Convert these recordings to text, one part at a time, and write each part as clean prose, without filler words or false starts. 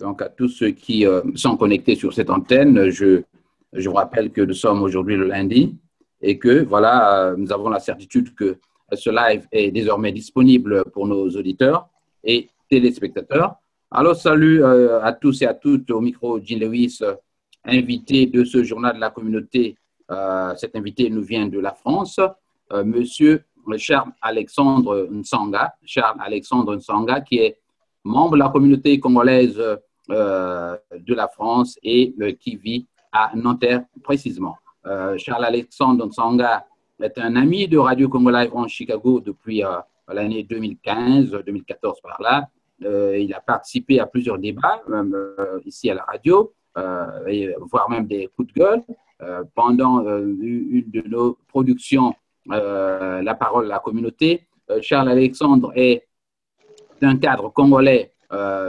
Donc, à tous ceux qui sont connectés sur cette antenne, je vous rappelle que nous sommes aujourd'hui le lundi et que, voilà, nous avons la certitude que ce live est désormais disponible pour nos auditeurs et téléspectateurs. Alors, salut à tous et à toutes au micro, Jean Lewis, invité de ce journal de la communauté. Cet invité nous vient de la France, monsieur Charles-Alexandre Nsanga. Charles-Alexandre Nsanga, qui est membre de la communauté congolaise de la France et qui vit à Nanterre précisément. Charles-Alexandre Nsanga est un ami de Radio Congo Live en Chicago depuis l'année 2015-2014 par là. Il a participé à plusieurs débats, ici à la radio, voire même des coups de gueule. Pendant une de nos productions, La parole à la communauté, Charles-Alexandre est d'un cadre congolais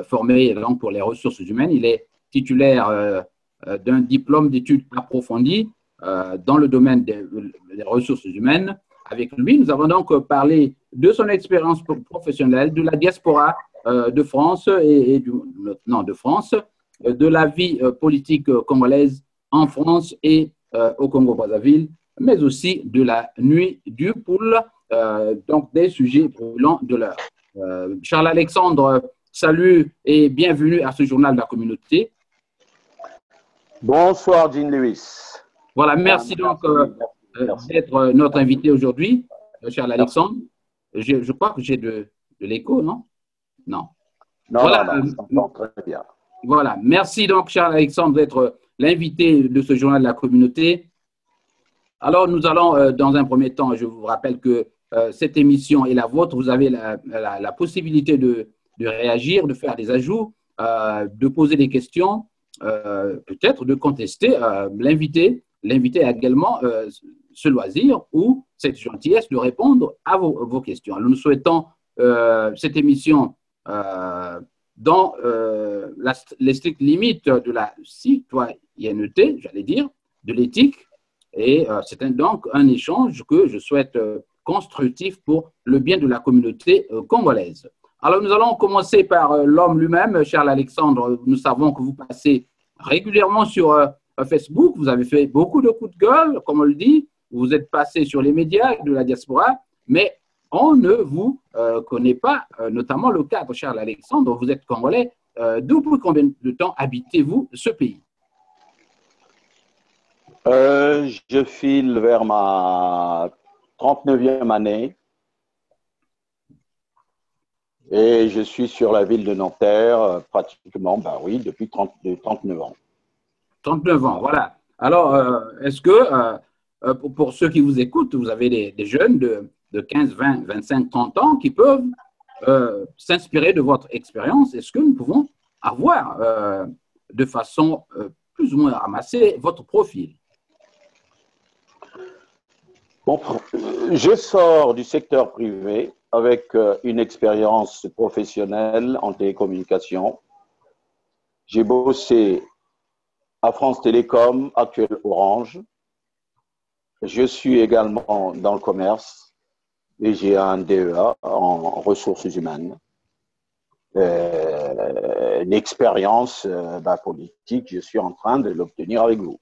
formé donc, pour les ressources humaines. Il est titulaire d'un diplôme d'études approfondies dans le domaine des ressources humaines. Avec lui, nous avons donc parlé de son expérience professionnelle, de la diaspora de France de la vie politique congolaise en France et au Congo-Brazzaville, mais aussi de la nuit du poule, donc des sujets brûlants de l'heure. Charles-Alexandre, salut et bienvenue à ce journal de la communauté. Bonsoir, Jean Lewis. Voilà, merci donc d'être notre invité aujourd'hui, Charles-Alexandre. Je crois que j'ai de l'écho, non? Non. Non, voilà, non, je t'entends très bien. Voilà, merci donc Charles-Alexandre d'être l'invité de ce journal de la communauté. Alors nous allons dans un premier temps, je vous rappelle que cette émission est la vôtre, vous avez la possibilité de réagir, de faire des ajouts, de poser des questions, peut-être de contester l'invité. L'invité a également ce loisir ou cette gentillesse de répondre à vos questions. Alors, nous souhaitons cette émission dans les strictes limites de la citoyenneté, j'allais dire, de l'éthique. Et c'est donc un échange que je souhaite constructif pour le bien de la communauté congolaise. Alors, nous allons commencer par l'homme lui-même, Charles-Alexandre. Nous savons que vous passez régulièrement sur Facebook. Vous avez fait beaucoup de coups de gueule, comme on le dit. Vous êtes passé sur les médias de la diaspora, mais on ne vous connaît pas, notamment le cadre Charles-Alexandre. Vous êtes congolais. Depuis combien de temps habitez-vous ce pays? Je file vers ma 39e année et je suis sur la ville de Nanterre pratiquement, ben oui, depuis 39 ans. 39 ans, voilà. Alors, est-ce que, pour ceux qui vous écoutent, vous avez des jeunes de 15, 20, 25, 30 ans qui peuvent s'inspirer de votre expérience? Est-ce que nous pouvons avoir de façon plus ou moins ramassée votre profil? Bon, je sors du secteur privé avec une expérience professionnelle en télécommunication. J'ai bossé à France Télécom, actuelle Orange. Je suis également dans le commerce et j'ai un DEA en ressources humaines. Une expérience politique, je suis en train de l'obtenir avec vous.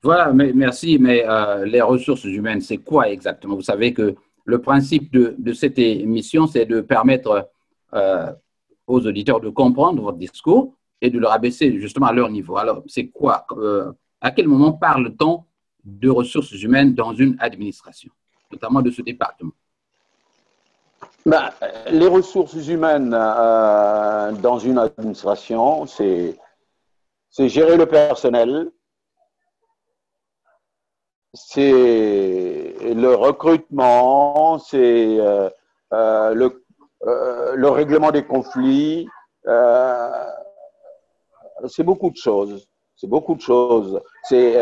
Voilà, merci, mais les ressources humaines, c'est quoi exactement? Vous savez que le principe de cette émission, c'est de permettre aux auditeurs de comprendre votre discours et de le rabaisser justement à leur niveau. Alors, c'est quoi? À quel moment parle-t-on de ressources humaines dans une administration, notamment de ce département? Les ressources humaines dans une administration, c'est gérer le personnel, c'est le recrutement, c'est le règlement des conflits, c'est beaucoup de choses. C'est beaucoup de choses. C'est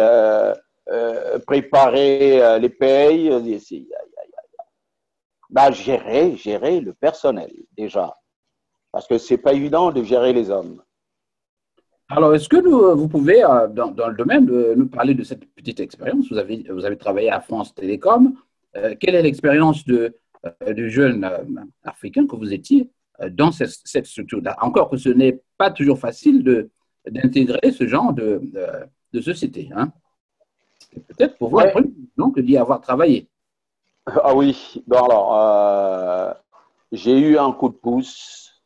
préparer les payes, gérer le personnel déjà, parce que c'est pas évident de gérer les hommes. Alors, est-ce que vous pouvez, dans le domaine, nous parler de cette petite expérience? Vous avez travaillé à France Télécom. Quelle est l'expérience du jeune africain que vous étiez dans cette structure-là. Encore que ce n'est pas toujours facile d'intégrer ce genre de société. Hein. Peut-être pour vous, Ouais. donc, d'y avoir travaillé. Ah oui, bon, alors, j'ai eu un coup de pouce,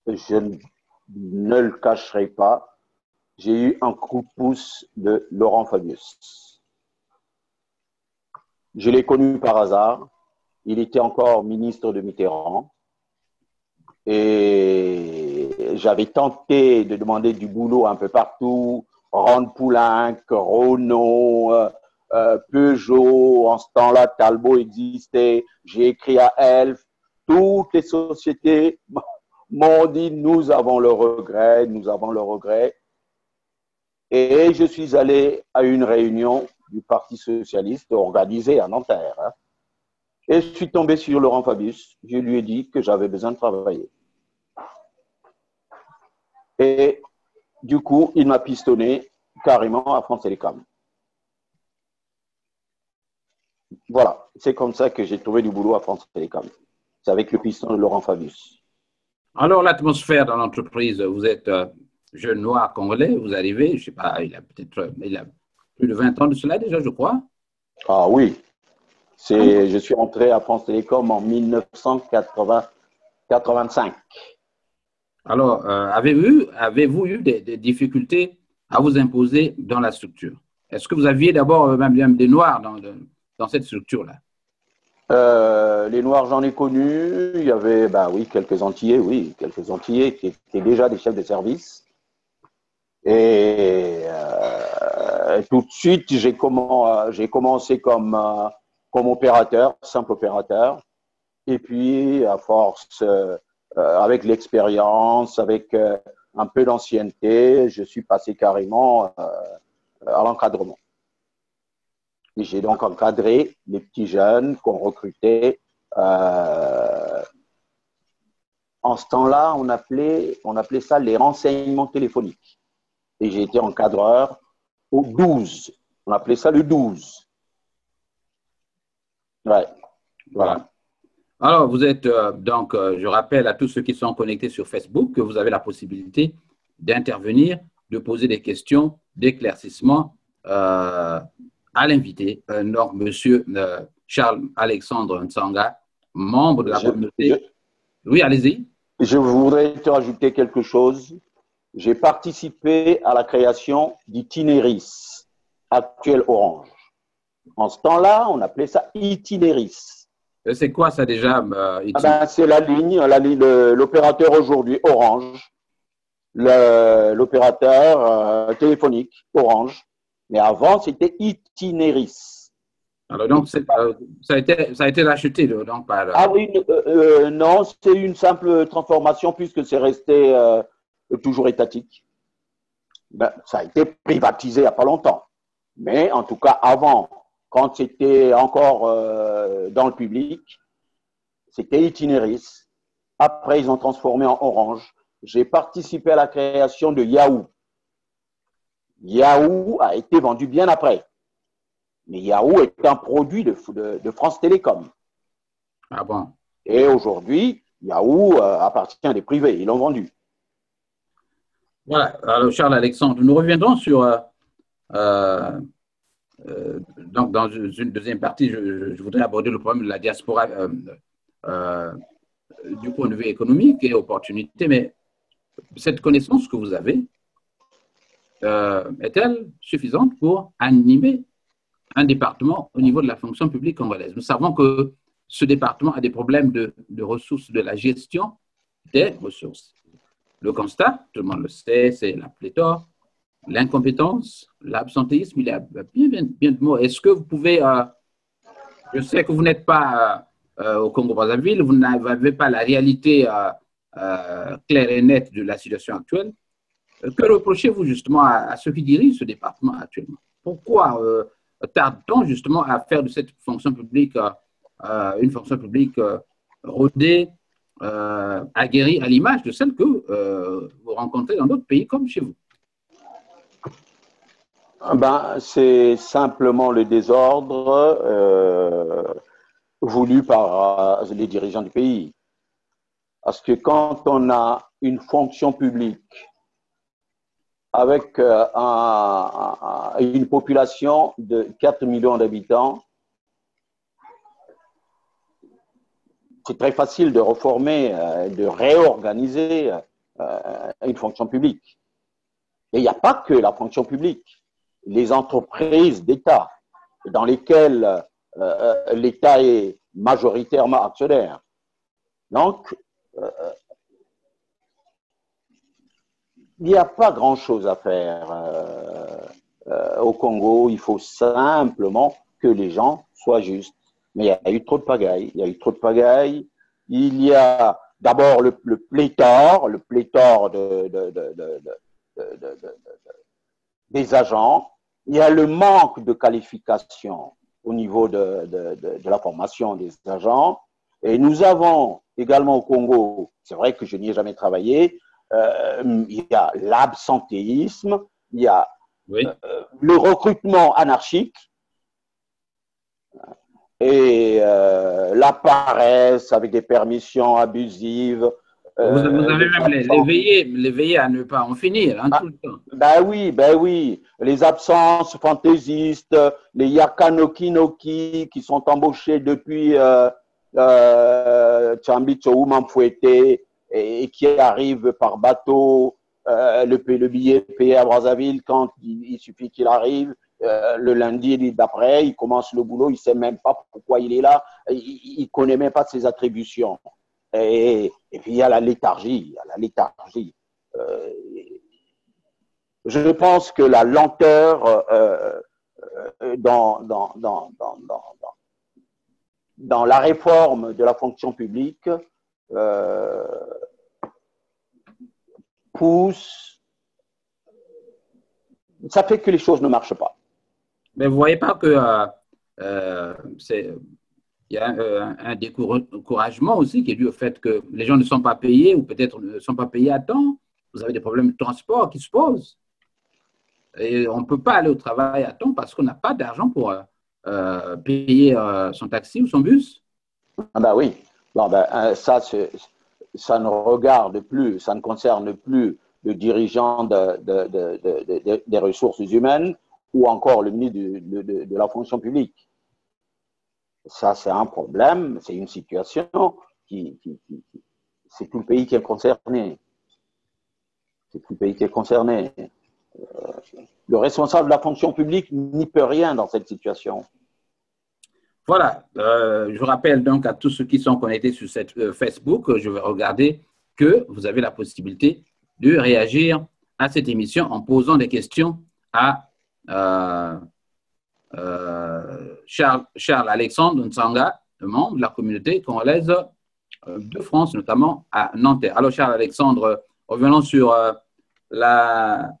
je ne le cacherai pas, j'ai eu un coup de pouce de Laurent Fabius. Je l'ai connu par hasard, il était encore ministre de Mitterrand et j'avais tenté de demander du boulot un peu partout, Rand Poulenc, Renault, Peugeot, en ce temps-là, Talbot existait, j'ai écrit à Elf, toutes les sociétés m'ont dit nous avons le regret, nous avons le regret. Et je suis allé à une réunion du Parti socialiste organisée à Nanterre. Hein, et je suis tombé sur Laurent Fabius. Je lui ai dit que j'avais besoin de travailler. Et du coup, il m'a pistonné carrément à France Télécom. Voilà, c'est comme ça que j'ai trouvé du boulot à France Télécom. C'est avec le piston de Laurent Fabius. Alors, l'atmosphère dans l'entreprise, vous êtes jeune noir congolais, vous arrivez, je ne sais pas, il a plus de 20 ans de cela déjà, je crois. Ah oui, je suis entré à France Télécom en 1985. Alors, avez-vous eu des difficultés à vous imposer dans la structure? Est-ce que vous aviez d'abord même des Noirs dans cette structure-là? Les Noirs, j'en ai connu. Il y avait, oui, quelques Antillais, qui étaient déjà des chefs de service. Et tout de suite, j'ai commencé comme opérateur, simple opérateur. Et puis, à force, avec l'expérience, avec un peu d'ancienneté, je suis passé carrément à l'encadrement. Et j'ai donc encadré les petits jeunes qu'on recrutait. En ce temps-là, on appelait ça les renseignements téléphoniques. Et j'ai été encadreur au 12. On appelait ça le 12. Ouais, voilà. Alors, vous êtes donc, je rappelle à tous ceux qui sont connectés sur Facebook que vous avez la possibilité d'intervenir, de poser des questions, d'éclaircissement à l'invité, monsieur Charles-Alexandre Ntsanga, membre de la communauté. Oui, allez-y. Je voudrais te rajouter quelque chose. J'ai participé à la création d'Itinéris, actuel Orange. En ce temps-là, on appelait ça Itinéris. C'est quoi ça déjà c'est la ligne l'opérateur aujourd'hui Orange, l'opérateur téléphonique Orange. Mais avant, c'était Itinéris. Alors donc, ça a été racheté donc par… Ah oui, non, c'est une simple transformation puisque c'est resté toujours étatique. Ça a été privatisé il n'y a pas longtemps. Mais en tout cas, avant, quand c'était encore dans le public, c'était Itinéris. Après, ils ont transformé en Orange. J'ai participé à la création de Yahoo. Yahoo a été vendu bien après. Mais Yahoo est un produit de France Télécom. Ah bon? Et aujourd'hui, Yahoo appartient à des privés. Ils l'ont vendu. Voilà. Alors, Charles-Alexandre, nous reviendrons sur… donc, dans une deuxième partie, je voudrais aborder le problème de la diaspora du point de vue économique et opportunité, mais cette connaissance que vous avez est-elle suffisante pour animer un département au niveau de la fonction publique congolaise? Nous savons que ce département a des problèmes de ressources, de la gestion des ressources. Le constat, tout le monde le sait, c'est la pléthore, l'incompétence, l'absentéisme. Il y a bien de mots. Est-ce que vous pouvez… je sais que vous n'êtes pas au Congo-Brazzaville, vous n'avez pas la réalité claire et nette de la situation actuelle. Que reprochez-vous justement à ceux qui dirigent ce département actuellement? Pourquoi tarde-t-on justement à faire de cette fonction publique une fonction publique rodée, aguerrie à l'image de celle que vous rencontrez dans d'autres pays comme chez vous? C'est simplement le désordre voulu par les dirigeants du pays. Parce que quand on a une fonction publique avec une population de 4 millions d'habitants, c'est très facile de reformer, de réorganiser une fonction publique. Et il n'y a pas que la fonction publique. Les entreprises d'État dans lesquelles l'État est majoritairement actionnaire. Donc, il n'y a pas grand-chose à faire au Congo. Il faut simplement que les gens soient justes. Mais il y a eu trop de pagaille. Il y a eu trop de pagaille. Il y a d'abord le pléthore des agents. Il y a le manque de qualification au niveau de la formation des agents. Et nous avons également au Congo, c'est vrai que je n'y ai jamais travaillé, il y a l'absentéisme, il y a le recrutement anarchique et la paresse avec des permissions abusives. Vous avez même les veillées à ne pas en finir, hein, tout le temps. Ben oui. Les absences fantaisistes, les yakanokinoki qui sont embauchés depuis Tchambitso ou Mamfouete et qui arrivent par bateau, le billet payé à Brazzaville quand il suffit qu'il arrive. Le lundi d'après, il commence le boulot, il ne sait même pas pourquoi il est là, il ne connaît même pas ses attributions. Et puis il y a la léthargie. Je pense que la lenteur dans la réforme de la fonction publique pousse, ça fait que les choses ne marchent pas. Mais vous ne voyez pas que il y a un découragement aussi qui est dû au fait que les gens ne sont pas payés ou peut-être ne sont pas payés à temps. Vous avez des problèmes de transport qui se posent. Et on ne peut pas aller au travail à temps parce qu'on n'a pas d'argent pour payer son taxi ou son bus. Ah ben oui. Bon, ça ne regarde plus, ça ne concerne plus le dirigeant des ressources humaines ou encore le ministre de la fonction publique. Ça, c'est un problème, c'est une situation c'est tout le pays qui est concerné. C'est tout le pays qui est concerné. Le responsable de la fonction publique n'y peut rien dans cette situation. Voilà, je rappelle donc à tous ceux qui sont connectés sur cette Facebook, je vais regarder que vous avez la possibilité de réagir à cette émission en posant des questions à Charles Alexandre Nsanga, membre de la communauté congolaise de France, notamment à Nanterre. Alors, Charles Alexandre, revenons sur la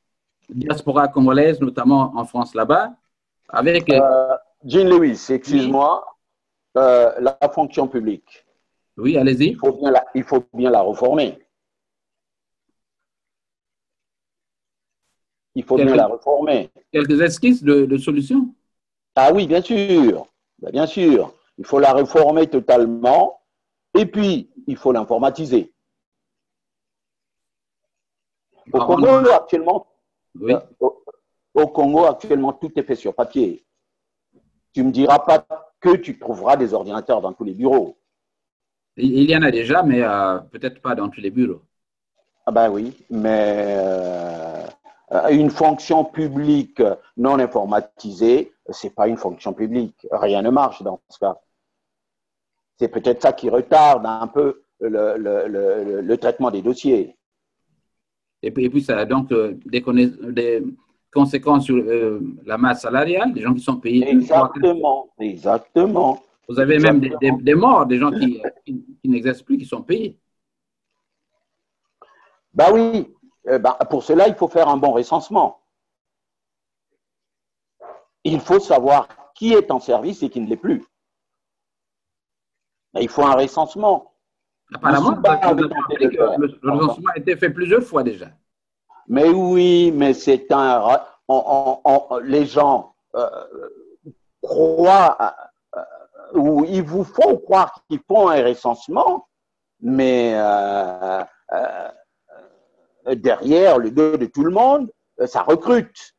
diaspora congolaise, notamment en France là-bas, avec… Jean Lewis, excuse-moi, la fonction publique. Oui, allez-y. Il faut bien la reformer. Il faut bien la reformer. Quelques esquisses de solutions? Ah oui, bien sûr. Bien sûr. Il faut la réformer totalement et puis il faut l'informatiser. Au Congo, actuellement, tout est fait sur papier. Tu ne me diras pas que tu trouveras des ordinateurs dans tous les bureaux. Il y en a déjà, mais peut-être pas dans tous les bureaux. Ah ben oui, mais une fonction publique non informatisée, ce n'est pas une fonction publique. Rien ne marche dans ce cas. C'est peut-être ça qui retarde un peu le traitement des dossiers. Et puis ça a donc des conséquences sur la masse salariale, des gens qui sont payés. Exactement. Vous avez même des morts, des gens qui n'exercent plus, qui sont payés. Ben oui, pour cela, il faut faire un bon recensement. Il faut savoir qui est en service et qui ne l'est plus. Il faut un recensement. Apparemment, le recensement a été fait plusieurs fois déjà. Mais oui, mais c'est les gens croient ou ils vous font croire qu'ils font un recensement mais derrière le dos de tout le monde, ça recrute.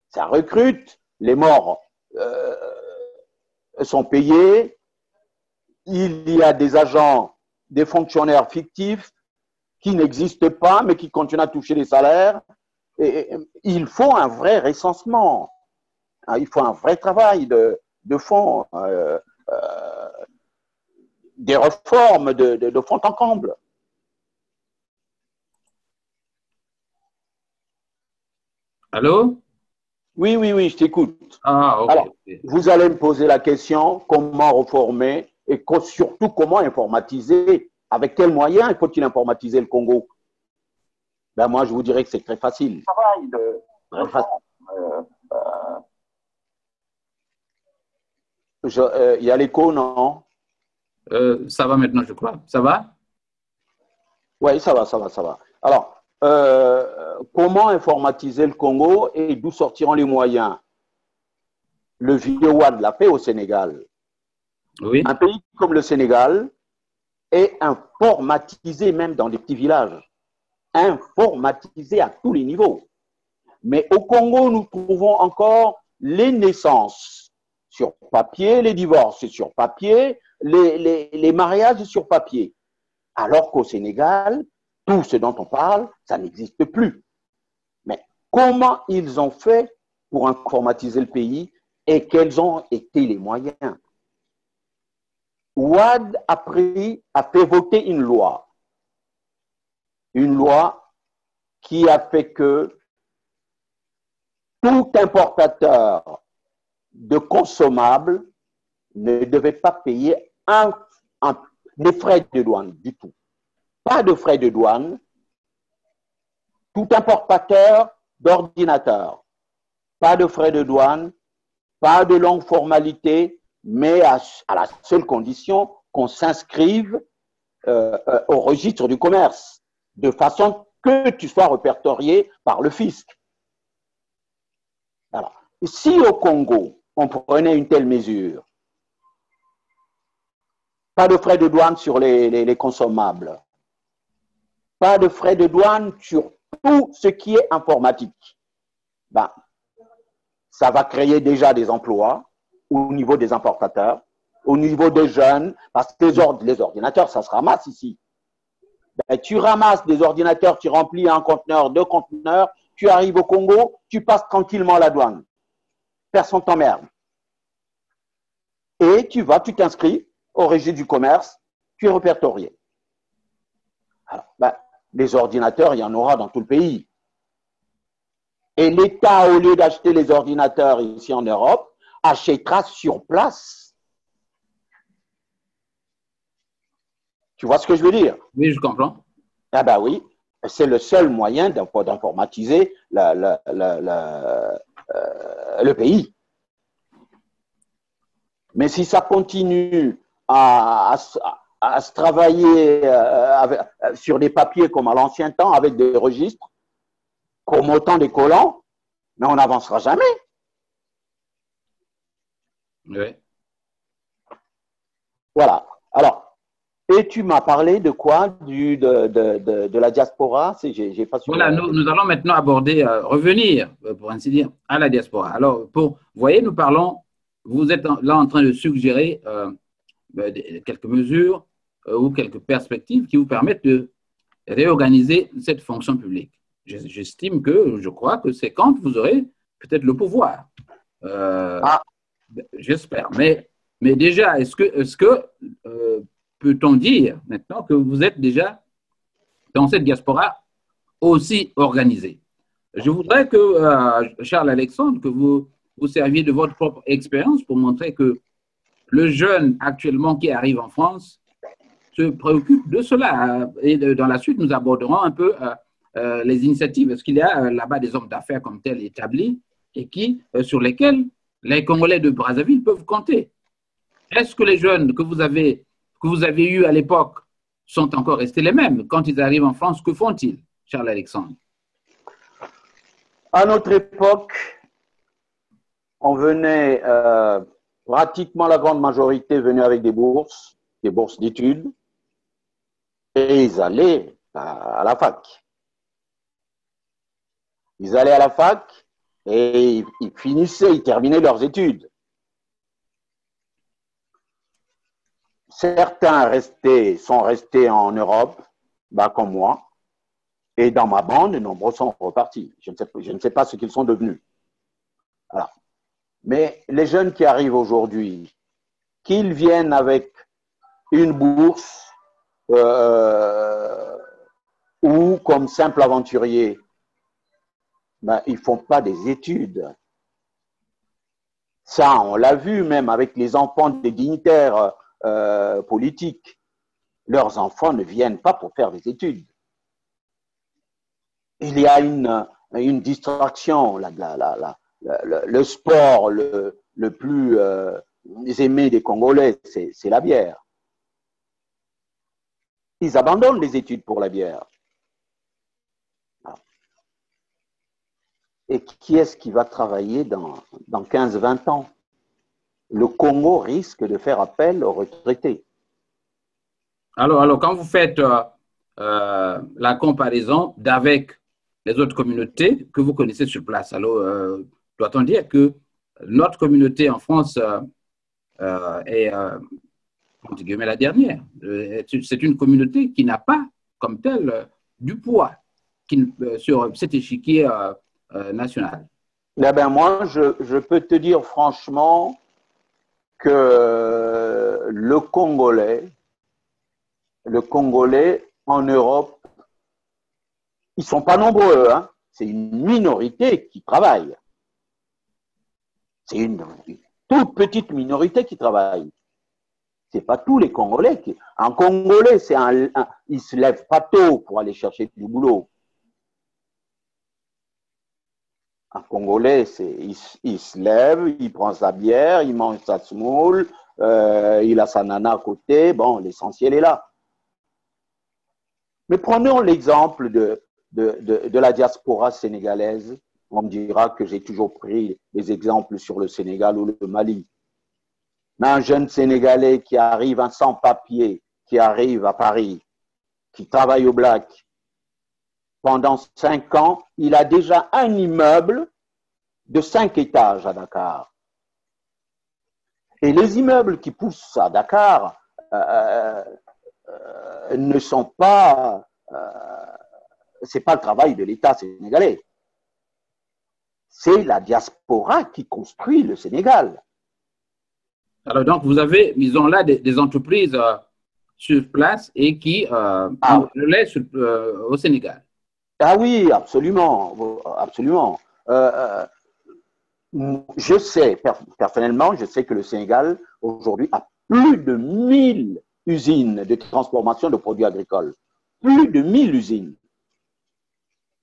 Ça recrute, les morts sont payés, il y a des agents, des fonctionnaires fictifs qui n'existent pas, mais qui continuent à toucher les salaires. Et il faut un vrai recensement, il faut un vrai travail de fond, des réformes de fond en comble. Allô? Oui, oui, oui, je t'écoute. Ah, ok. Alors, vous allez me poser la question, comment reformer et surtout comment informatiser, avec quels moyens faut-il informatiser le Congo? Ben moi, je vous dirais que c'est très facile. Très facile. Il y a l'écho, non? Ça va maintenant, je crois. Ça va? Oui, ça va, ça va, ça va. Alors, comment informatiser le Congo et d'où sortiront les moyens? Le vieux Wad l'a fait au Sénégal. Oui. Un pays comme le Sénégal est informatisé même dans les petits villages, informatisé à tous les niveaux. Mais au Congo, nous trouvons encore les naissances sur papier, les divorces sur papier, les mariages sur papier. Alors qu'au Sénégal, tout ce dont on parle, ça n'existe plus. Mais comment ils ont fait pour informatiser le pays et quels ont été les moyens? Ouad a fait voter une loi qui a fait que tout importateur de consommables ne devait pas payer des frais de douane du tout. Pas de frais de douane. Tout importateur d'ordinateur, pas de frais de douane, pas de longue formalité, mais à la seule condition qu'on s'inscrive au registre du commerce, de façon que tu sois répertorié par le fisc. Alors, si au Congo, on prenait une telle mesure, pas de frais de douane sur les consommables, pas de frais de douane sur tout ce qui est informatique, ben, ça va créer déjà des emplois au niveau des importateurs, au niveau des jeunes, parce que les ordinateurs, ça se ramasse ici. Ben, tu ramasses des ordinateurs, tu remplis un conteneur, deux conteneurs, tu arrives au Congo, tu passes tranquillement la douane. Personne t'emmerde. Et tu t'inscris au registre du commerce, tu es répertorié. Alors, ben, les ordinateurs, il y en aura dans tout le pays. Et l'État, au lieu d'acheter les ordinateurs ici en Europe, achètera sur place. Tu vois ce que je veux dire? Oui, je comprends. Ah ben oui, c'est le seul moyen d'informatiser le pays. Mais si ça continue à se travailler sur des papiers comme à l'ancien temps, avec des registres, comme autant des colons, mais on n'avancera jamais. Oui. Voilà. Alors, et tu m'as parlé de quoi? De la diaspora? J'ai pas su. Voilà, nous allons maintenant aborder, revenir, pour ainsi dire, à la diaspora. Alors, vous voyez, nous parlons, vous êtes là en train de suggérer quelques mesures ou quelques perspectives qui vous permettent de réorganiser cette fonction publique. J'estime je crois que c'est quand vous aurez peut-être le pouvoir. J'espère. Mais déjà, est-ce que peut-on dire maintenant que vous êtes déjà dans cette diaspora aussi organisée? Je voudrais que, Charles Alexandre, que vous serviez de votre propre expérience pour montrer que le jeune actuellement qui arrive en France se préoccupe de cela. Et dans la suite, nous aborderons un peu les initiatives. Est-ce qu'il y a là-bas des hommes d'affaires comme tels établis et sur lesquels les Congolais de Brazzaville peuvent compter? Est-ce que les jeunes que vous avez eus à l'époque sont encore restés les mêmes? Quand ils arrivent en France, que font-ils, Charles Alexandre? À notre époque, on venait, pratiquement la grande majorité venait avec des bourses d'études. Et ils allaient à la fac. Ils allaient à la fac et ils finissaient, ils terminaient leurs études. Certains sont restés en Europe, bah, comme moi, et dans ma bande, nombreux sont repartis. Je ne sais pas ce qu'ils sont devenus. Voilà. Mais les jeunes qui arrivent aujourd'hui, qu'ils viennent avec une bourse ou comme simple aventurier, ben, ils ne font pas des études. Ça, on l'a vu même avec les enfants des dignitaires politiques. Leurs enfants ne viennent pas pour faire des études. Il y a une distraction. Le sport le plus aimé des Congolais, c'est la bière. Ils abandonnent les études pour la bière. Et qui est-ce qui va travailler dans 15-20 ans? Le Congo risque de faire appel aux retraités. Alors, quand vous faites la comparaison d'avec les autres communautés que vous connaissez sur place, alors doit-on dire que notre communauté en France est entre guillemets la dernière? C'est une communauté qui n'a pas comme telle du poids sur cet échiquier national. Eh bien, moi, je peux te dire franchement que le Congolais en Europe, ils ne sont pas nombreux, hein. C'est une minorité qui travaille. C'est une toute petite minorité qui travaille. Ce n'est pas tous les Congolais. Un Congolais, il ne se lève pas tôt pour aller chercher du boulot. Un Congolais, il se lève, il prend sa bière, il mange sa semoule, il a sa nana à côté. Bon, l'essentiel est là. Mais prenons l'exemple de la diaspora sénégalaise. On me dira que j'ai toujours pris des exemples sur le Sénégal ou le Mali. Mais un jeune Sénégalais qui arrive un sans-papier, qui arrive à Paris, qui travaille au black, pendant 5 ans, il a déjà un immeuble de 5 étages à Dakar. Et les immeubles qui poussent à Dakar ne sont pas... c'est pas le travail de l'État sénégalais. C'est la diaspora qui construit le Sénégal. Alors, donc, vous avez, disons là, des entreprises sur place et qui le lait au Sénégal. Ah oui, absolument. Absolument. Je sais, personnellement, je sais que le Sénégal, aujourd'hui, a plus de 1000 usines de transformation de produits agricoles. Plus de 1000 usines.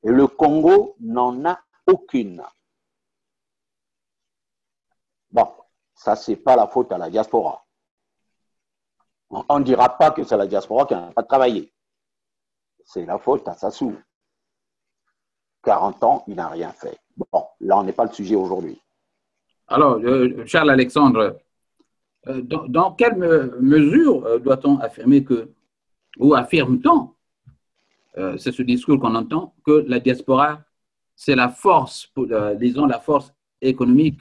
Et le Congo n'en a aucune. Bon, ça, c'est pas la faute à la diaspora. On ne dira pas que c'est la diaspora qui n'a pas travaillé. C'est la faute à Sassou. 40 ans, il n'a rien fait. Bon, là, on n'est pas le sujet aujourd'hui. Alors, Charles Alexandre, dans quelle mesure doit-on affirmer que, ou affirme-t-on, c'est ce discours qu'on entend, que la diaspora, c'est la force, disons, la force économique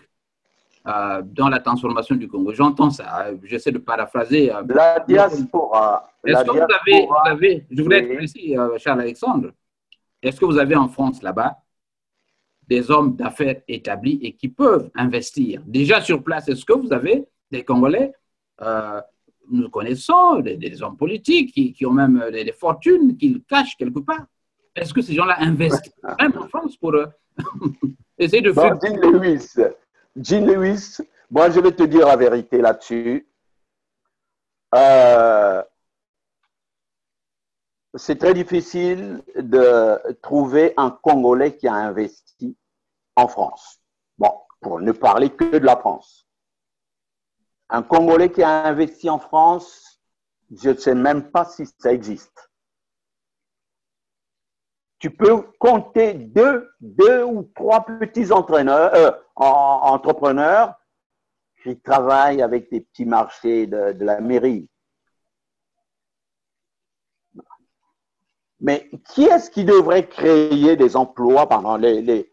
dans la transformation du Congo? J'entends ça, j'essaie de paraphraser. La diaspora. Est-ce que vous avez, je voulais être précis, Charles Alexandre, est-ce que vous avez en France là-bas des hommes d'affaires établis et qui peuvent investir déjà sur place? Est-ce que vous avez des Congolais, nous connaissons, des hommes politiques qui ont même des fortunes qu'ils cachent quelque part? Est-ce que ces gens-là investissent même en France pour essayer de faire… Jean Lewis, moi je vais te dire la vérité là-dessus. C'est très difficile de trouver un Congolais qui a investi en France. Bon, pour ne parler que de la France. Un Congolais qui a investi en France, je ne sais même pas si ça existe. Tu peux compter deux ou trois petits entrepreneurs qui travaillent avec des petits marchés de la mairie. Mais qui est-ce qui devrait créer des emplois pendant les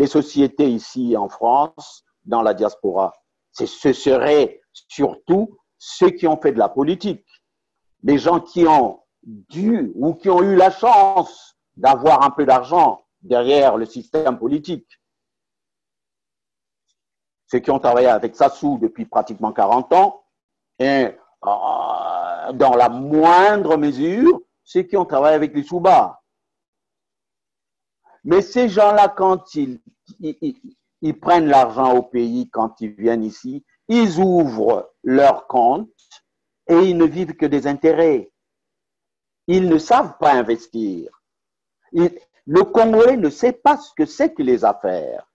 sociétés ici en France, dans la diaspora? Ce serait surtout ceux qui ont fait de la politique, les gens qui ont dû ou qui ont eu la chance d'avoir un peu d'argent derrière le système politique. Ceux qui ont travaillé avec Sassou depuis pratiquement 40 ans, et dans la moindre mesure, ceux qui ont travaillé avec les Souba. Mais ces gens-là, quand ils prennent l'argent au pays, quand ils viennent ici, ils ouvrent leur compte et ils ne vivent que des intérêts. Ils ne savent pas investir. Le Congolais ne sait pas ce que c'est que les affaires.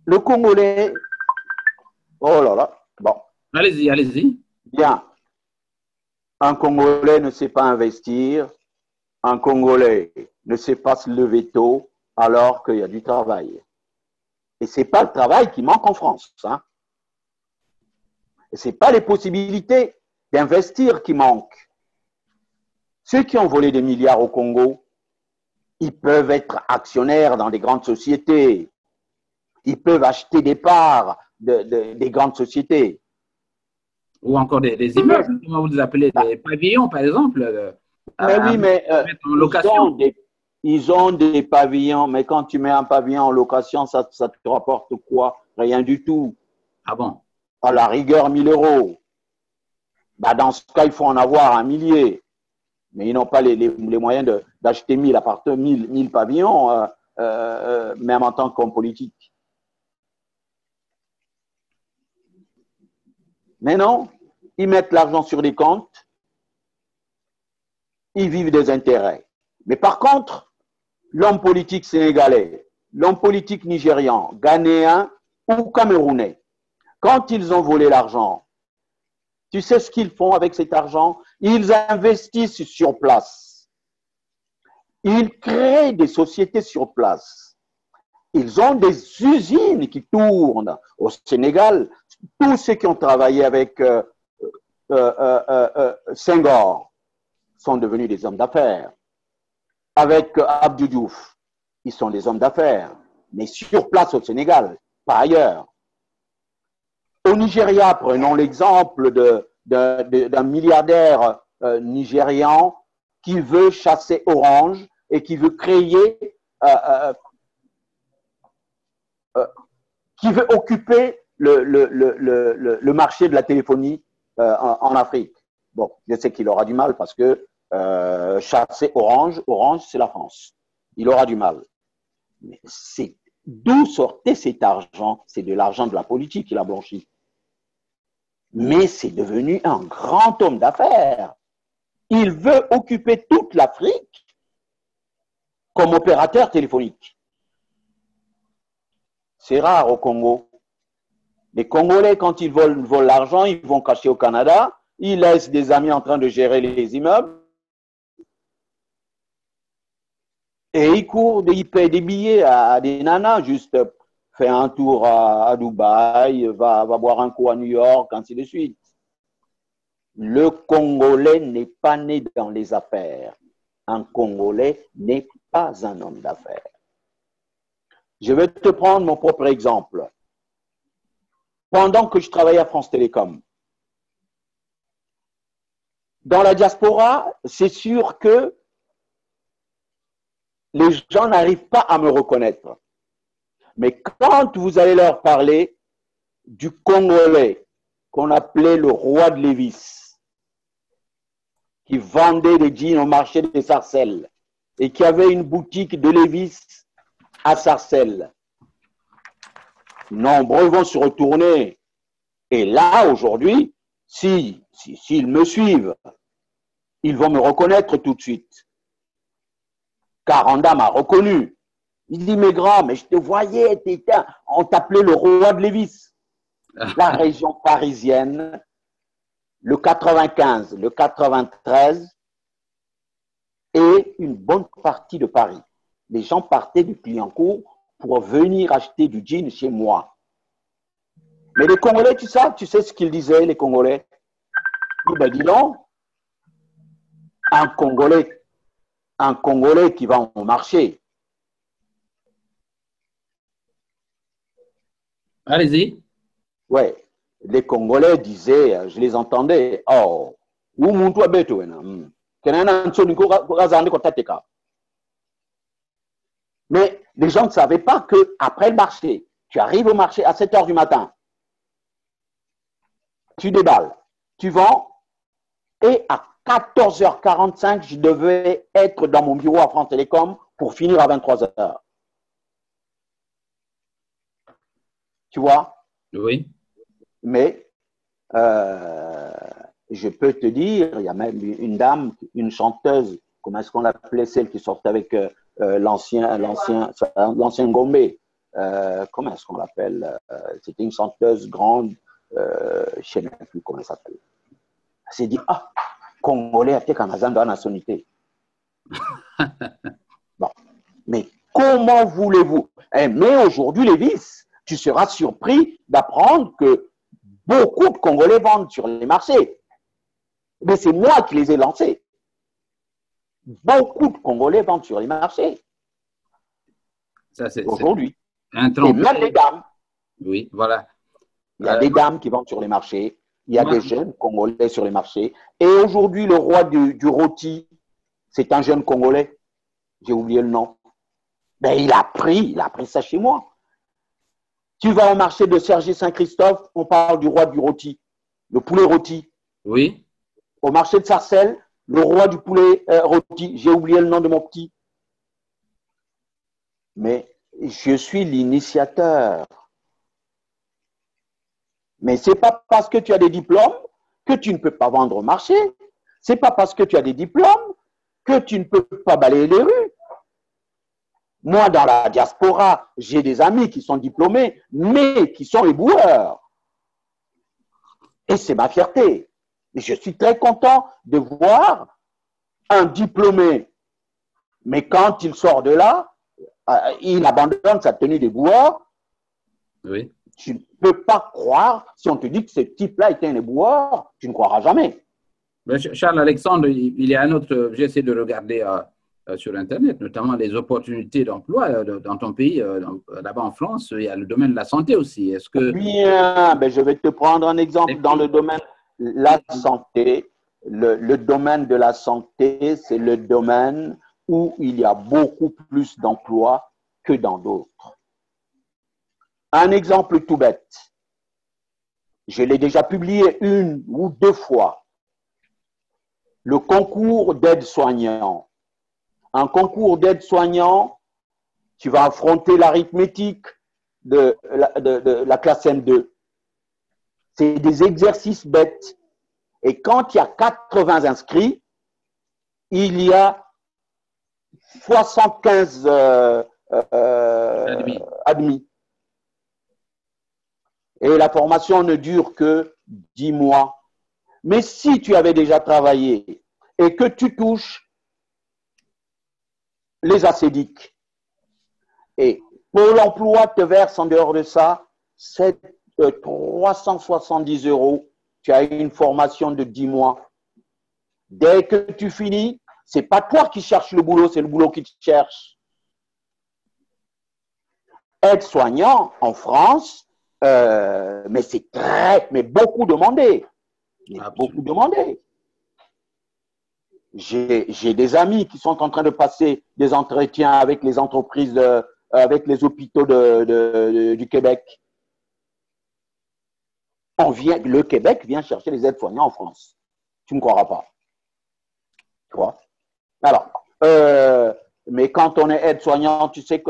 Le Congolais, oh là là, bon. Allez-y, allez-y. Bien. Un Congolais ne sait pas investir. Un Congolais ne sait pas se lever tôt alors qu'il y a du travail. Et ce n'est pas le travail qui manque en France. Hein. Et ce n'est pas les possibilités d'investir qui manquent. Ceux qui ont volé des milliards au Congo, ils peuvent être actionnaires dans des grandes sociétés. Ils peuvent acheter des parts des grandes sociétés. Ou encore des immeubles, comment vous les appelez, des pavillons, par exemple. Mais oui, mais en location. ils ont des pavillons, mais quand tu mets un pavillon en location, ça te rapporte quoi? Rien du tout. Ah bon? À la rigueur, 1 000 €. Bah, dans ce cas, il faut en avoir 1 millier. Mais ils n'ont pas les moyens d'acheter 1000 appartements, 1000 pavillons, même en tant qu'homme politique. Mais non, ils mettent l'argent sur des comptes, ils vivent des intérêts. Mais par contre, l'homme politique sénégalais, l'homme politique nigérian, ghanéen ou camerounais, quand ils ont volé l'argent, tu sais ce qu'ils font avec cet argent? Ils investissent sur place. Ils créent des sociétés sur place. Ils ont des usines qui tournent. Au Sénégal, tous ceux qui ont travaillé avec Senghor sont devenus des hommes d'affaires. Avec Abdou Diouf, ils sont des hommes d'affaires, mais sur place au Sénégal, pas ailleurs. Au Nigeria, prenons l'exemple d'un milliardaire nigérian qui veut chasser Orange et qui veut créer, qui veut occuper le marché de la téléphonie en Afrique. Bon, je sais qu'il aura du mal parce que chasser Orange, c'est la France. Il aura du mal. Mais d'où sortait cet argent? C'est de l'argent de la politique qu'il a blanchi. Mais c'est devenu un grand homme d'affaires. Il veut occuper toute l'Afrique comme opérateur téléphonique. C'est rare au Congo. Les Congolais, quand ils volent l'argent, ils vont cacher au Canada, ils laissent des amis en train de gérer les immeubles et ils paient des billets à des nanas, juste fait un tour à Dubaï, va boire un coup à New York, ainsi de suite. Le Congolais n'est pas né dans les affaires. Un Congolais n'est pas un homme d'affaires. Je vais te prendre mon propre exemple. Pendant que je travaillais à France Télécom, dans la diaspora, c'est sûr que les gens n'arrivent pas à me reconnaître. Mais quand vous allez leur parler du Congolais qu'on appelait le roi de Lévis, qui vendait des jeans au marché des Sarcelles et qui avait une boutique de Lévis à Sarcelles, nombreux vont se retourner. Et là, aujourd'hui, s'ils me suivent, ils vont me reconnaître tout de suite. Caranda m'a reconnu. Il dit, mais grand, mais je te voyais, on t'appelait le roi de Lévis. La région parisienne, le 95, le 93 et une bonne partie de Paris. Les gens partaient du Clignancourt pour venir acheter du jean chez moi. Mais les Congolais, tu sais ce qu'ils disaient, les Congolais? Ils disent, ben, dis donc, un Congolais qui va au marché. Allez-y. Ouais, les Congolais disaient, je les entendais, oh, mais les gens ne savaient pas qu'après le marché, tu arrives au marché à 7 h du matin, tu déballes, tu vends, et à 14 h 45, je devais être dans mon bureau à France Télécom pour finir à 23 h. Tu vois? Oui. Mais je peux te dire, il y a même une dame, une chanteuse, comment est-ce qu'on l'appelait, celle qui sortait avec l'ancien Gombe. Comment est-ce qu'on l'appelle? C'était une chanteuse grande, je ne sais même plus comment elle s'appelle. Elle s'est dit, ah, Congolais, avec un agent de la nationalité. Bon. Mais comment voulez-vous? Mais aujourd'hui, les vices, tu seras surpris d'apprendre que beaucoup de Congolais vendent sur les marchés. Mais c'est moi qui les ai lancés. Beaucoup de Congolais vendent sur les marchés. Ça, c'est aujourd'hui. un Et même les dames. Oui, voilà. Il y a des dames qui vendent sur les marchés. Il y a des jeunes Congolais sur les marchés. Et aujourd'hui, le roi du rôti, c'est un jeune Congolais. J'ai oublié le nom. Ben, il a pris ça chez moi. Tu vas au marché de Cergy-Saint-Christophe, on parle du roi du rôti, le poulet rôti. Oui. Au marché de Sarcelles, le roi du poulet rôti. J'ai oublié le nom de mon petit. Mais je suis l'initiateur. Mais ce n'est pas parce que tu as des diplômes que tu ne peux pas vendre au marché. Ce n'est pas parce que tu as des diplômes que tu ne peux pas balayer les rues. Moi, dans la diaspora, j'ai des amis qui sont diplômés, mais qui sont éboueurs. Et c'est ma fierté. Et je suis très content de voir un diplômé, mais quand il sort de là, il abandonne sa tenue d'éboueur. Oui. Tu ne peux pas croire, si on te dit que ce type-là était un éboueur, tu ne croiras jamais. Mais Charles Alexandre, il y a un autre, j'essaie de regarder sur Internet, notamment les opportunités d'emploi dans ton pays, là-bas en France, il y a le domaine de la santé aussi. Est-ce que… Bien, ben je vais te prendre un exemple dans le domaine de la santé. Le domaine de la santé, c'est le domaine où il y a beaucoup plus d'emplois que dans d'autres. Un exemple tout bête. Je l'ai déjà publié 1 ou 2 fois. Le concours d'aide-soignant. Un concours d'aide-soignant, tu vas affronter l'arithmétique de la classe M2. C'est des exercices bêtes. Et quand il y a 80 inscrits, il y a 75 admis. Et la formation ne dure que 10 mois. Mais si tu avais déjà travaillé et que tu touches les acédiques et Pôle emploi te verse en dehors de ça, c'est 370 €. Tu as une formation de 10 mois. Dès que tu finis, ce n'est pas toi qui cherches le boulot, c'est le boulot qui te cherche. Aide-soignant en France, mais beaucoup demandé. Beaucoup demandé. J'ai des amis qui sont en train de passer des entretiens avec les entreprises, avec les hôpitaux du Québec. Le Québec vient chercher les aides-soignants en France. Tu ne me croiras pas. Tu vois? Alors, mais quand on est aide-soignant, tu sais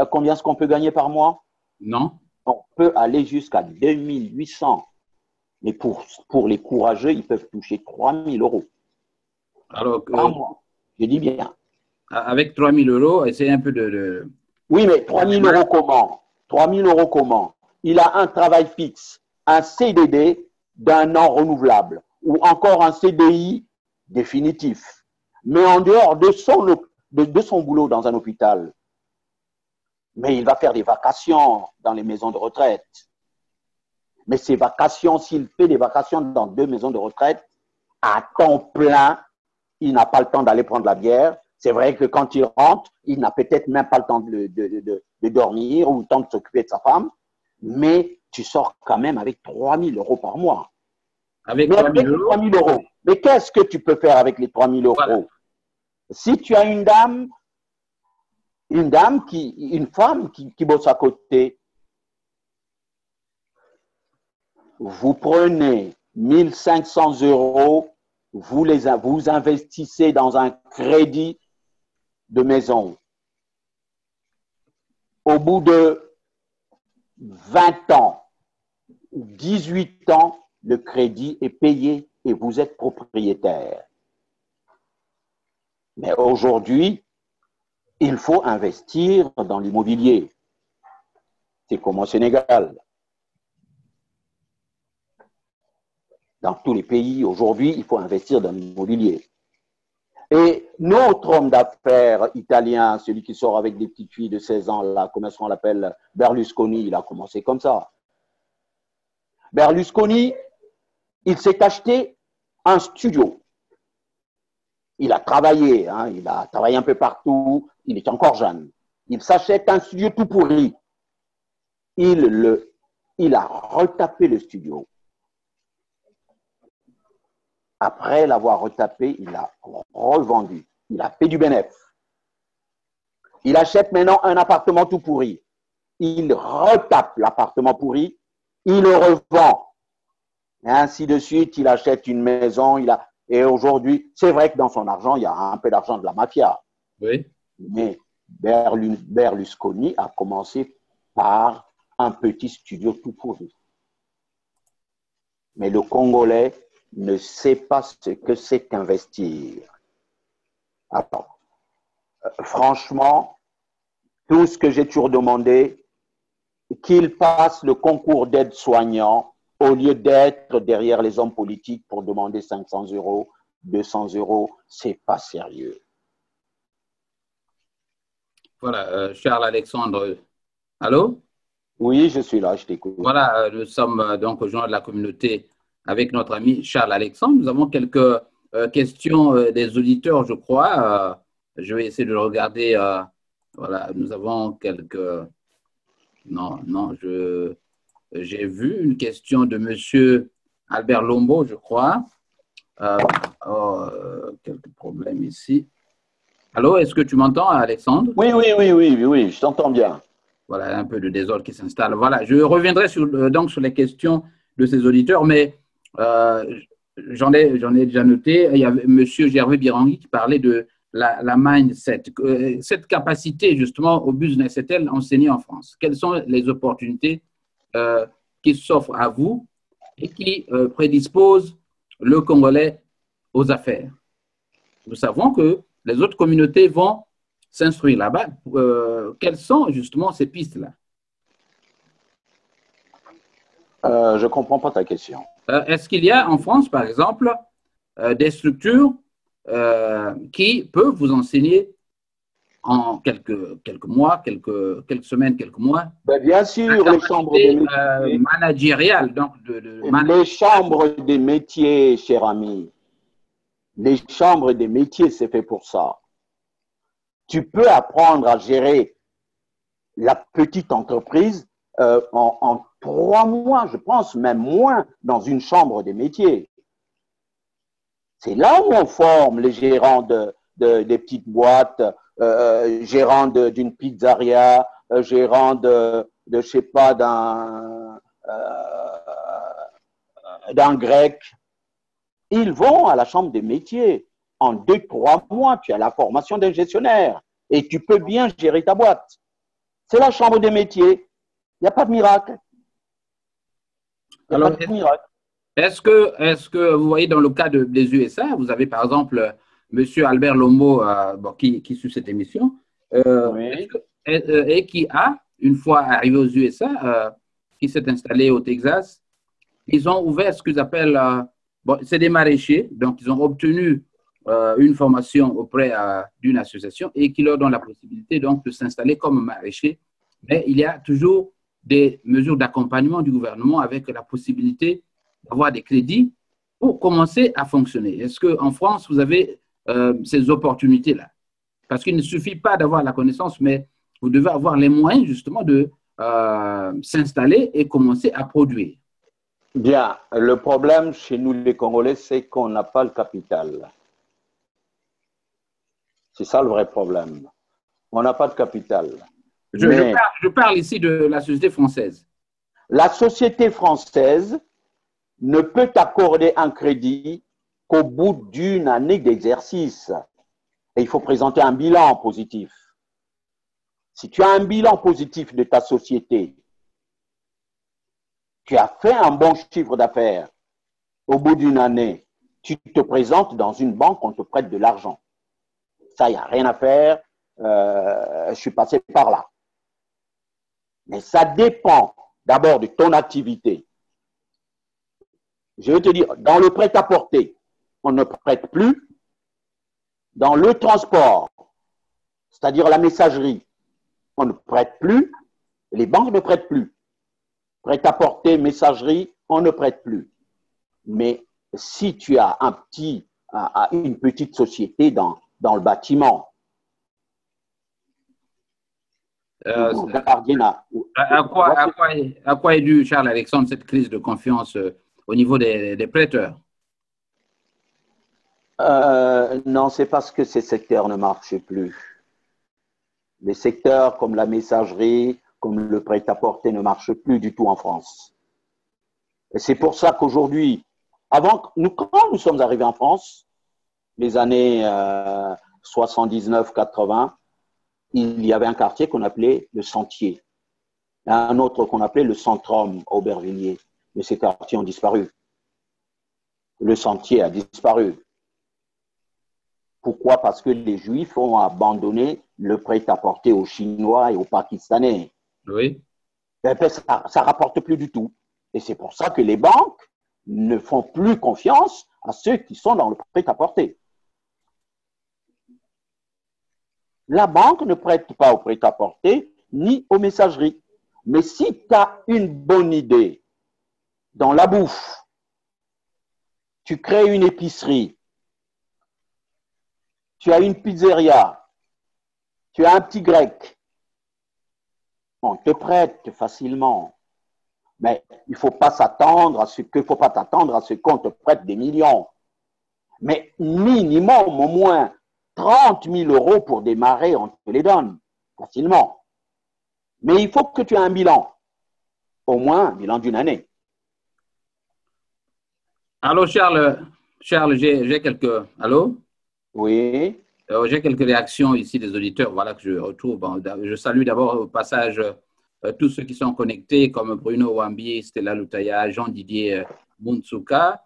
combien est-ce qu'on peut gagner par mois? Non. On peut aller jusqu'à 2800. Mais pour les courageux, ils peuvent toucher 3000 € Alors, par mois. Je dis bien. Avec 3000 €, c'est un peu de… Oui, mais 3000 € comment? 3000 € comment? Il a un travail fixe, un CDD d'1 an renouvelable ou encore un CDI définitif. Mais en dehors de son boulot dans un hôpital, mais il va faire des vacations dans les maisons de retraite. Mais ses vacations, s'il fait des vacations dans 2 maisons de retraite, à temps plein, il n'a pas le temps d'aller prendre la bière. C'est vrai que quand il rentre, il n'a peut-être même pas le temps de dormir ou le temps de s'occuper de sa femme, mais tu sors quand même avec 3 000 euros par mois. Avec Mais 3 avec 000 les 3 euros, 000 euros, mais qu'est-ce que tu peux faire avec les 3 000 euros? voilà. Si tu as une femme qui bosse à côté, vous prenez 1 500 euros, vous investissez dans un crédit de maison. Au bout de 20 ans, 18 ans, le crédit est payé et vous êtes propriétaire. Mais aujourd'hui, il faut investir dans l'immobilier. C'est comme au Sénégal. Dans tous les pays, aujourd'hui, il faut investir dans l'immobilier. Et notre homme d'affaires italien, celui qui sort avec des petites filles de 16 ans, là, comment on l'appelle, Berlusconi, il a commencé comme ça. Berlusconi, il s'est acheté un studio. Il a travaillé un peu partout, il est encore jeune. Il s'achète un studio tout pourri. Il a retapé le studio. Après l'avoir retapé, il l'a revendu. Il a fait du bénéfice. Il achète maintenant un appartement tout pourri. Il retape l'appartement pourri, il le revend. Et ainsi de suite, il achète une maison. Et aujourd'hui, c'est vrai que dans son argent, il y a un peu d'argent de la mafia. Oui. Mais Berlusconi a commencé par un petit studio tout pourri. Mais le Congolais ne sait pas ce que c'est qu'investir. Alors, franchement, tout ce que j'ai toujours demandé, qu'il passe le concours d'aide-soignant au lieu d'être derrière les hommes politiques pour demander 500 euros, 200 euros, c'est pas sérieux. Voilà, Charles Alexandre. Allô? Oui, je suis là, je t'écoute. Voilà, nous sommes donc au journal de la communauté avec notre ami Charles Alexandre. Nous avons quelques questions des auditeurs, je crois. Je vais essayer de le regarder. Voilà, nous avons quelques… Non, j'ai vu une question de monsieur Albert Lombo, je crois. Quelques problèmes ici. Allô, est-ce que tu m'entends, Alexandre? Oui, je t'entends bien. Voilà, un peu de désordre qui s'installe. Voilà, je reviendrai donc sur les questions de ces auditeurs, mais j'en ai déjà noté. Il y avait M. Gervais Birangui qui parlait de la mindset. Cette capacité, justement, au business est-elle enseignée en France? Quelles sont les opportunités qui s'offrent à vous et qui prédisposent le Congolais aux affaires? Nous savons que les autres communautés vont s'instruire là-bas. Quelles sont justement ces pistes-là? Je ne comprends pas ta question. Est-ce qu'il y a en France, par exemple, des structures qui peuvent vous enseigner en quelques mois, quelques semaines, quelques mois? Bien sûr, les chambres des métiers. Managériales, donc les chambres des métiers, cher ami. Les chambres des métiers, c'est fait pour ça. Tu peux apprendre à gérer la petite entreprise en 3 mois, je pense, même moins, dans une chambre des métiers. C'est là où on forme les gérants des petites boîtes, gérants d'une pizzeria, gérants je sais pas, d'un grec. Ils vont à la chambre des métiers. En 2-3 mois, tu as la formation d'un gestionnaire et tu peux bien gérer ta boîte. C'est la chambre des métiers. Il n'y a pas de miracle. Alors, est-ce que vous voyez dans le cas des USA, vous avez par exemple M. Albert Lombo qui suit cette émission oui. Et qui a, une fois arrivé aux USA, qui s'est installé au Texas, ils ont ouvert ce qu'ils appellent, c'est des maraîchers, donc ils ont obtenu une formation auprès d'une association et qui leur donne la possibilité donc de s'installer comme maraîcher. Mais il y a toujours des mesures d'accompagnement du gouvernement avec la possibilité d'avoir des crédits pour commencer à fonctionner? Est-ce qu'en France, vous avez ces opportunités-là? Parce qu'il ne suffit pas d'avoir la connaissance, mais vous devez avoir les moyens justement de s'installer et commencer à produire. Bien, le problème chez nous les Congolais, c'est qu'on n'a pas le capital. C'est ça le vrai problème. On n'a pas de capital. Je parle ici de la société française. La société française ne peut accorder un crédit qu'au bout d'une année d'exercice. Et il faut présenter un bilan positif. Si tu as un bilan positif de ta société, tu as fait un bon chiffre d'affaires, au bout d'une année, tu te présentes dans une banque, on te prête de l'argent. Ça, il n'y a rien à faire, je suis passé par là. Mais ça dépend d'abord de ton activité. Je vais te dire, dans le prêt-à-porter, on ne prête plus. Dans le transport, c'est-à-dire la messagerie, on ne prête plus. Les banques ne prêtent plus. Prêt-à-porter, messagerie, on ne prête plus. Mais si tu as une petite société dans le bâtiment, à quoi est dû, Charles-Alexandre, cette crise de confiance au niveau des prêteurs? Non, c'est parce que ces secteurs ne marchent plus. Les secteurs comme la messagerie, comme le prêt-à-porter ne marchent plus du tout en France. Et c'est pour ça qu'aujourd'hui, quand nous sommes arrivés en France, les années 79-80, il y avait un quartier qu'on appelait le Sentier, un autre qu'on appelait le Centrum, Aubervilliers. Mais ces quartiers ont disparu. Le Sentier a disparu. Pourquoi? Parce que les Juifs ont abandonné le prêt-à-porter aux Chinois et aux Pakistanais. Oui. Ça ne rapporte plus du tout. Et c'est pour ça que les banques ne font plus confiance à ceux qui sont dans le prêt-à-porter. La banque ne prête pas au prêt-à-porter ni aux messageries. Mais si tu as une bonne idée dans la bouffe, tu crées une épicerie, tu as une pizzeria, tu as un petit grec, on te prête facilement. Mais il ne faut pas s'attendre à ce qu'on te prête des millions. Mais minimum, au moins 30 000 € pour démarrer, on te les donne facilement. Mais il faut que tu aies un bilan, au moins un bilan d'une année. Allô, Charles, j'ai quelques... Allô? Oui. J'ai quelques réactions ici des auditeurs, voilà, que je retrouve. Bon, je salue d'abord au passage tous ceux qui sont connectés, comme Bruno Wambi, Stella Loutaya, Jean-Didier Muntsuka,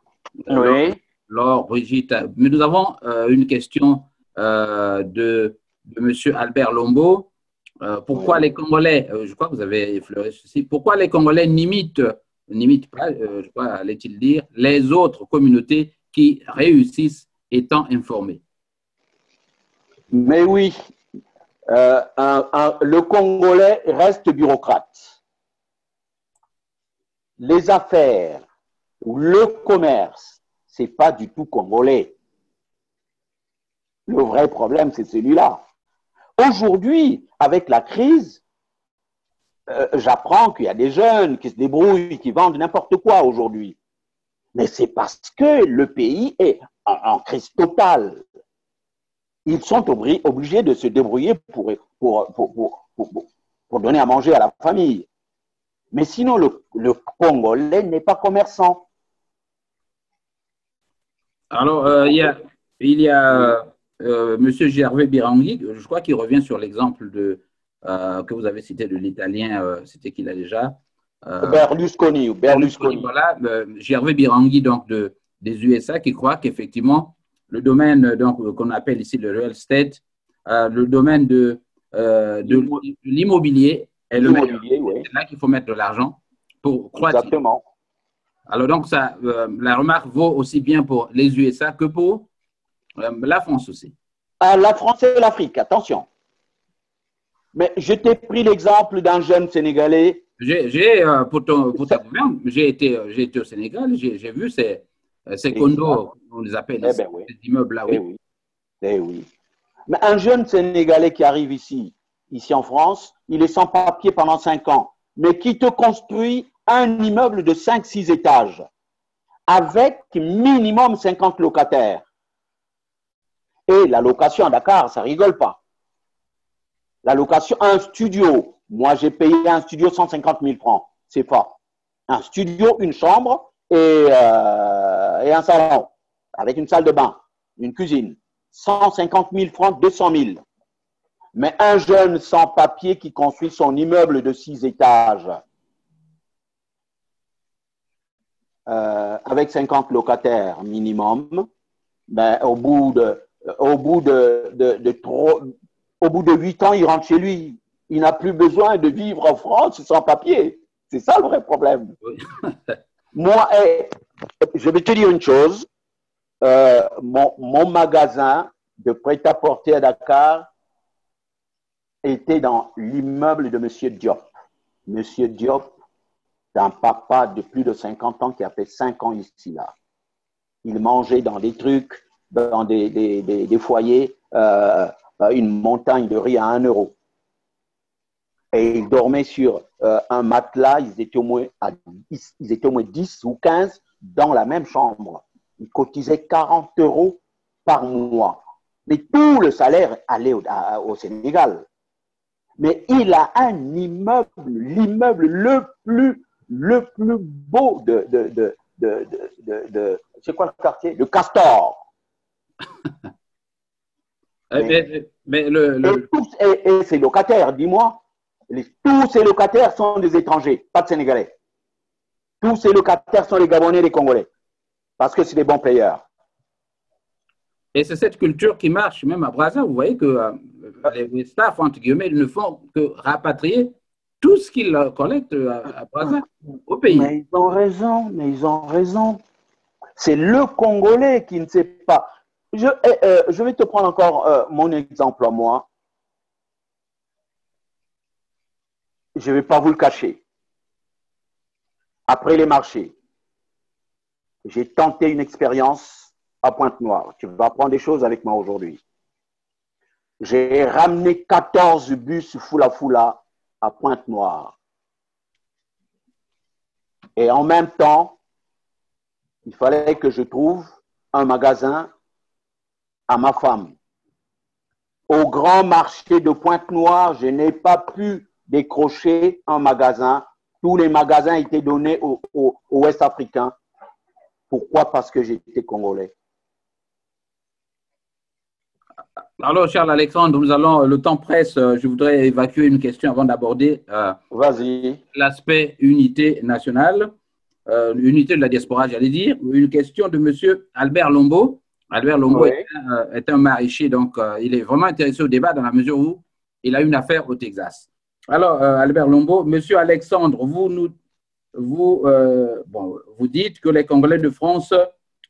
Oui. Laure, Brigitte. Mais nous avons une question de M. Albert Lombo. Pourquoi les Congolais, je crois que vous avez effleuré ceci, pourquoi les Congolais n'imitent pas, je crois, allait-il dire, les autres communautés qui réussissent étant informées? Mais oui, le Congolais reste bureaucrate. Les affaires ou le commerce, ce n'est pas du tout congolais. Le vrai problème, c'est celui-là. Aujourd'hui, avec la crise, j'apprends qu'il y a des jeunes qui se débrouillent, qui vendent n'importe quoi aujourd'hui. Mais c'est parce que le pays est en crise totale. Ils sont obligés de se débrouiller pour donner à manger à la famille. Mais sinon, le Congolais n'est pas commerçant. Alors, il y a M. Gervais Birangui, je crois qu'il revient sur l'exemple que vous avez cité de l'Italien, c'était qu'il a déjà Berlusconi. Voilà, Gervais Birangui donc des USA qui croit qu'effectivement le domaine qu'on appelle ici le real estate, le domaine de l'immobilier est le meilleur. Oui. C'est là qu'il faut mettre de l'argent pour croître. Exactement. Alors donc la remarque vaut aussi bien pour les USA que pour la France aussi. La France et l'Afrique, attention. Mais je t'ai pris l'exemple d'un jeune Sénégalais Pour ta gouverne, j'ai été au Sénégal, j'ai vu ces condos, on les appelle Eh ici, bien oui, ces immeubles-là, eh oui. oui, eh oui. Mais un jeune Sénégalais qui arrive ici en France, il est sans papier pendant 5 ans, mais qui te construit un immeuble de 5, 6 étages avec minimum 50 locataires. Et la location à Dakar, ça rigole pas. La location, un studio, moi j'ai payé un studio 150 000 francs, c'est fort. Un studio, une chambre et un salon, avec une salle de bain, une cuisine. 150 000 francs, 200 000. Mais un jeune sans papier qui construit son immeuble de 6 étages avec 50 locataires minimum, ben, au bout de 8 ans, il rentre chez lui. Il n'a plus besoin de vivre en France sans papier. C'est ça le vrai problème. Oui. Moi, je vais te dire une chose. Mon magasin de prêt-à-porter à Dakar était dans l'immeuble de M. Diop. M. Diop, c'est un papa de plus de 50 ans qui a fait 5 ans ici, là. Il mangeait dans des trucs, dans des foyers, une montagne de riz à 1 euro. Et ils dormaient sur un matelas, ils étaient au moins 10 ou 15 dans la même chambre. Ils cotisaient 40 euros par mois. Mais tout le salaire allait au Sénégal. Mais il a un immeuble, l'immeuble le plus beau c'est quoi le quartier? Le Castor. Et ses locataires, dis-moi, tous ces locataires sont des étrangers, pas de Sénégalais. Tous ces locataires sont les Gabonais et les Congolais, parce que c'est des bons payeurs. Et c'est cette culture qui marche, même à Brazza. Vous voyez que les staffs, entre guillemets, ne font que rapatrier tout ce qu'ils collectent à Brazza, au pays. Mais ils ont raison. C'est le Congolais qui ne sait pas. Je vais te prendre encore mon exemple à moi. Je ne vais pas vous le cacher. Après les marchés, j'ai tenté une expérience à Pointe-Noire. Tu vas apprendre des choses avec moi aujourd'hui. J'ai ramené 14 bus Fula à Pointe-Noire. Et en même temps, il fallait que je trouve un magasin à ma femme. Au grand marché de Pointe-Noire, je n'ai pas pu décrocher un magasin. Tous les magasins étaient donnés aux Ouest-Africains. Pourquoi? Parce que j'étais Congolais. Alors, Charles Alexandre, le temps presse. Je voudrais évacuer une question avant d'aborder l'aspect unité nationale, unité de la diaspora, j'allais dire. Une question de M. Albert Lombo. Albert Lombo Oui. est un maraîcher, donc il est vraiment intéressé au débat dans la mesure où il a une affaire au Texas. Alors, Albert Lombo, M. Alexandre, vous dites que les Congolais de France,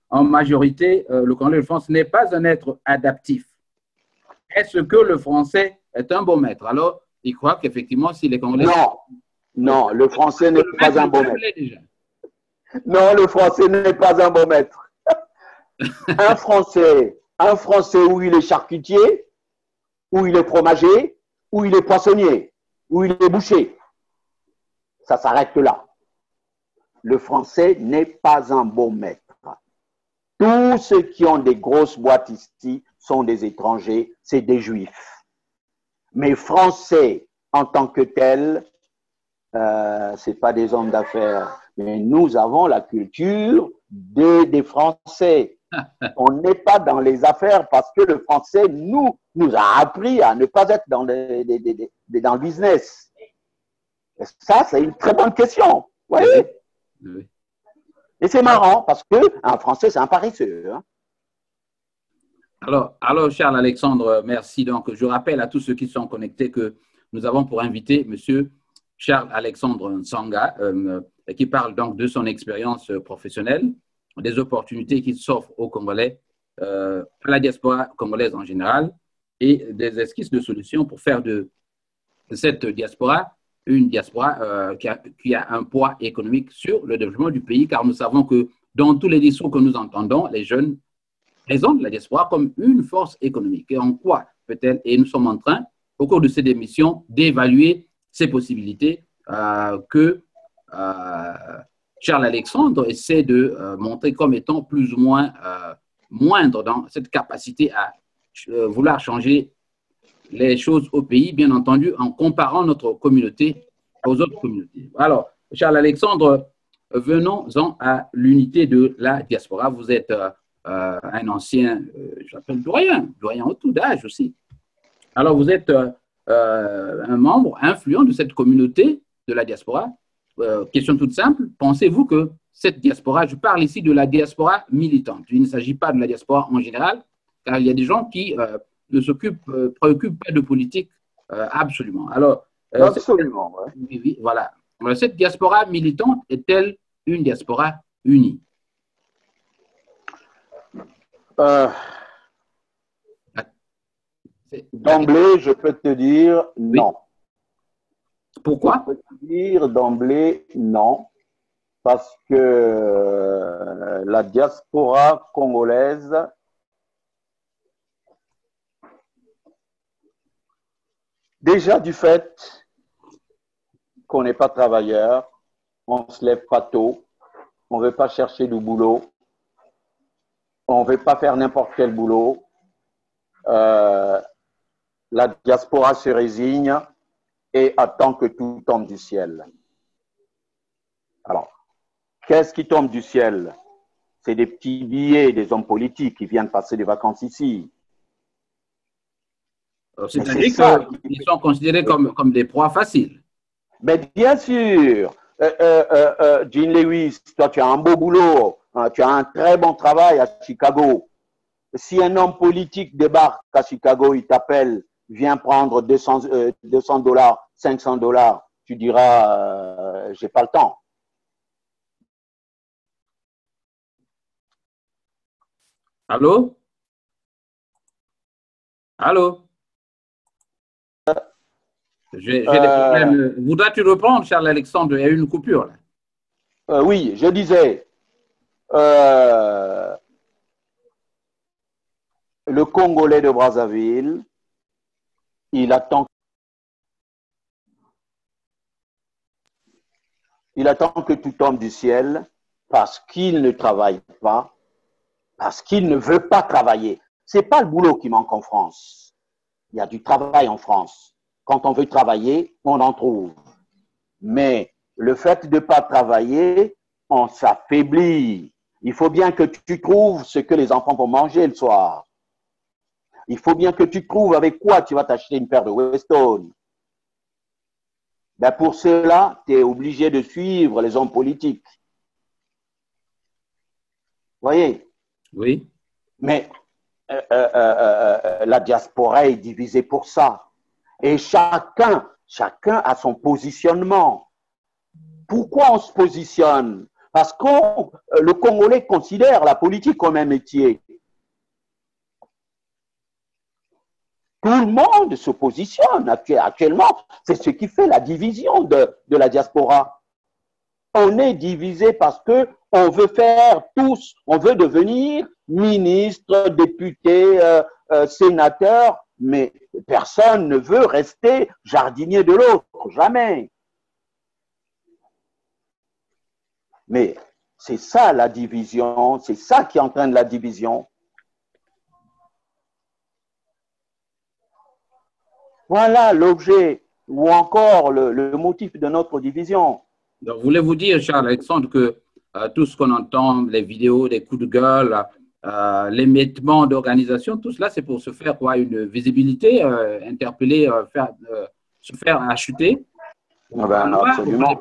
en majorité, le Congolais de France n'est pas un être adaptif. Est-ce que le français est un bon maître? Alors, il croit qu'effectivement, si les Congolais… Non, le français n'est pas un bon maître. Non, le français n'est pas un bon maître. Un Français où il est charcutier, où il est fromager, où il est poissonnier, où il est boucher. Ça s'arrête là. Le français n'est pas un bon maître. Tous ceux qui ont des grosses boîtes ici sont des étrangers, c'est des juifs. Mais français en tant que tels, ce n'est pas des hommes d'affaires. Mais nous avons la culture des Français. On n'est pas dans les affaires parce que le français nous a appris à ne pas être dans le business. Et ça, c'est une très bonne question. Vous voyez? Oui. Et c'est marrant parce qu'un Français, c'est un paresseux. Hein? Alors, Charles Alexandre, merci. Donc, je rappelle à tous ceux qui sont connectés que nous avons pour invité M. Charles Alexandre Nsanga, qui parle donc de son expérience professionnelle, des opportunités qui s'offrent aux Congolais, à la diaspora congolaise en général, et des esquisses de solutions pour faire de cette diaspora une diaspora qui a un poids économique sur le développement du pays, car nous savons que dans tous les discours que nous entendons, les jeunes présentent la diaspora comme une force économique. Et en quoi peut-elle, et nous sommes en train, au cours de cette émission, d'évaluer ces possibilités que Charles Alexandre essaie de montrer comme étant plus ou moins moindre dans cette capacité à vouloir changer les choses au pays, bien entendu, en comparant notre communauté aux autres communautés. Alors, Charles Alexandre, venons-en à l'unité de la diaspora. Vous êtes un ancien, j'appelle doyen en tout d'âge aussi. Alors, vous êtes un membre influent de cette communauté de la diaspora. Question toute simple, pensez-vous que cette diaspora, je parle ici de la diaspora militante, il ne s'agit pas de la diaspora en général, car il y a des gens qui ne préoccupent pas de politique absolument. Alors, absolument, oui, voilà. Alors, cette diaspora militante est-elle une diaspora unie? D'emblée, je peux te dire non. Oui. Pourquoi? Je peux te dire d'emblée non, parce que la diaspora congolaise déjà du fait qu'on n'est pas travailleur, on ne se lève pas tôt, on ne veut pas chercher du boulot, on ne veut pas faire n'importe quel boulot. La diaspora se résigne et attend que tout tombe du ciel. Alors, qu'est-ce qui tombe du ciel? C'est des petits billets des hommes politiques qui viennent passer des vacances ici. C'est-à-dire qu'ils sont considérés comme des proies faciles. Mais bien sûr, Jean Lewis, toi tu as un beau boulot, hein, tu as un très bon travail à Chicago. Si un homme politique débarque à Chicago, il t'appelle, viens prendre 200 $, 500 $, tu diras, j'ai pas le temps. Allô? Allô? J'ai des problèmes. Voudrais-tu reprendre, Charles Alexandre? Il y a eu une coupure là. Oui, je disais, le Congolais de Brazzaville, il attend que tout tombe du ciel parce qu'il ne travaille pas, parce qu'il ne veut pas travailler. Ce n'est pas le boulot qui manque en France. Il y a du travail en France. Quand on veut travailler, on en trouve. Mais le fait de ne pas travailler, on s'affaiblit. Il faut bien que tu trouves ce que les enfants vont manger le soir. Il faut bien que tu trouves avec quoi tu vas t'acheter une paire de Weston. Ben pour cela, tu es obligé de suivre les hommes politiques. Vous voyez? Oui. Mais la diaspora est divisée pour ça. Et chacun a son positionnement. Pourquoi on se positionne? Parce que le Congolais considère la politique comme un métier. Tout le monde se positionne actuellement. C'est ce qui fait la division de la diaspora. On est divisé parce que on veut faire tous, on veut devenir ministre, député, sénateur, mais personne ne veut rester jardinier de l'autre, jamais. Mais c'est ça la division, c'est ça qui entraîne la division. Voilà l'objet ou encore le motif de notre division. Donc, voulez-vous dire, Charles Alexandre, que tout ce qu'on entend, les vidéos, les coups de gueule, l'émiettement d'organisation, tout cela, c'est pour se faire quoi, une visibilité, interpeller, se faire acheter? Absolument.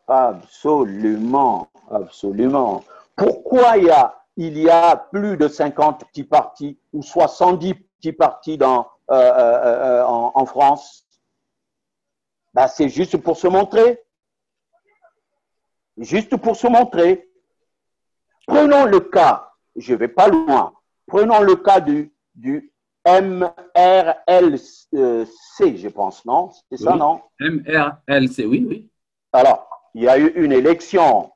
Absolument. Absolument. Pourquoi il y a plus de 50 petits partis ou 70 petits partis en France? Ben, c'est juste pour se montrer. Juste pour se montrer. Prenons le cas, je ne vais pas loin, prenons le cas du MRLC, je pense, non? C'est ça, Oui. non? MRLC, oui, oui. Alors, il y a eu une élection.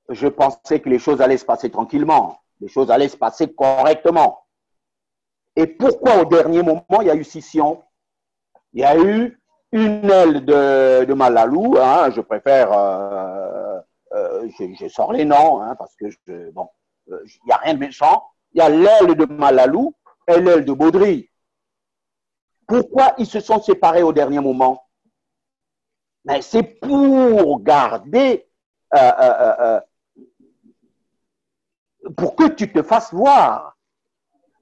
Je pensais que les choses allaient se passer tranquillement. Les choses allaient se passer correctement. Et pourquoi au dernier moment, il y a eu scission? Il y a eu une aile de Malalou, hein, je préfère, je sors les noms, hein, parce que, bon, il n'y a rien de méchant. Il y a l'aile de Malalou et l'aile de Baudry. Pourquoi ils se sont séparés au dernier moment? Mais c'est pour garder, pour que tu te fasses voir.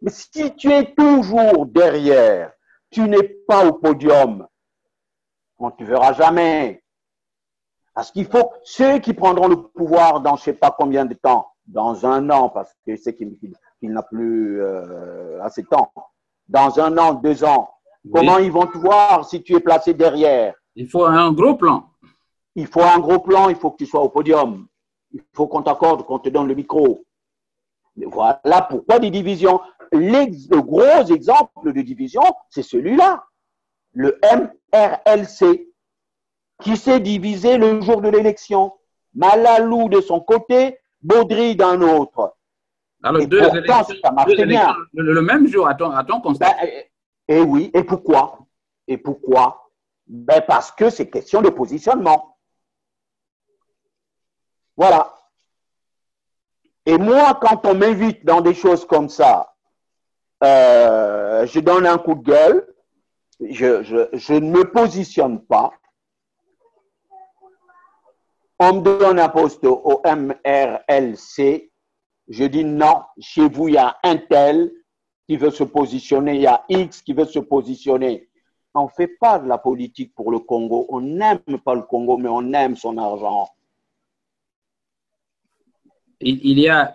Mais si tu es toujours derrière, tu n'es pas au podium, on ne te verra jamais. Parce qu'il faut ceux qui prendront le pouvoir dans je ne sais pas combien de temps, dans un an, parce que c'est qu'il n'a plus assez de temps, dans un an, 2 ans, oui. Comment ils vont te voir si tu es placé derrière? Il faut un gros plan. Il faut un gros plan, il faut que tu sois au podium. Il faut qu'on t'accorde, qu'on te donne le micro. Voilà pourquoi des divisions. Le gros exemple de division, c'est celui-là, le MRLC, qui s'est divisé le jour de l'élection. Malalou de son côté, Baudry d'un autre. Alors, et pourtant, ça marchait bien. Le même jour, attends, constat. Et oui, et pourquoi? Et pourquoi? Ben parce que c'est question de positionnement. Voilà. Et moi, quand on m'invite dans des choses comme ça, je donne un coup de gueule, je ne me positionne pas. On me donne un poste au MRLC, je dis non, chez vous, il y a un tel qui veut se positionner, il y a X qui veut se positionner. On ne fait pas de la politique pour le Congo, on n'aime pas le Congo, mais on aime son argent. Il y a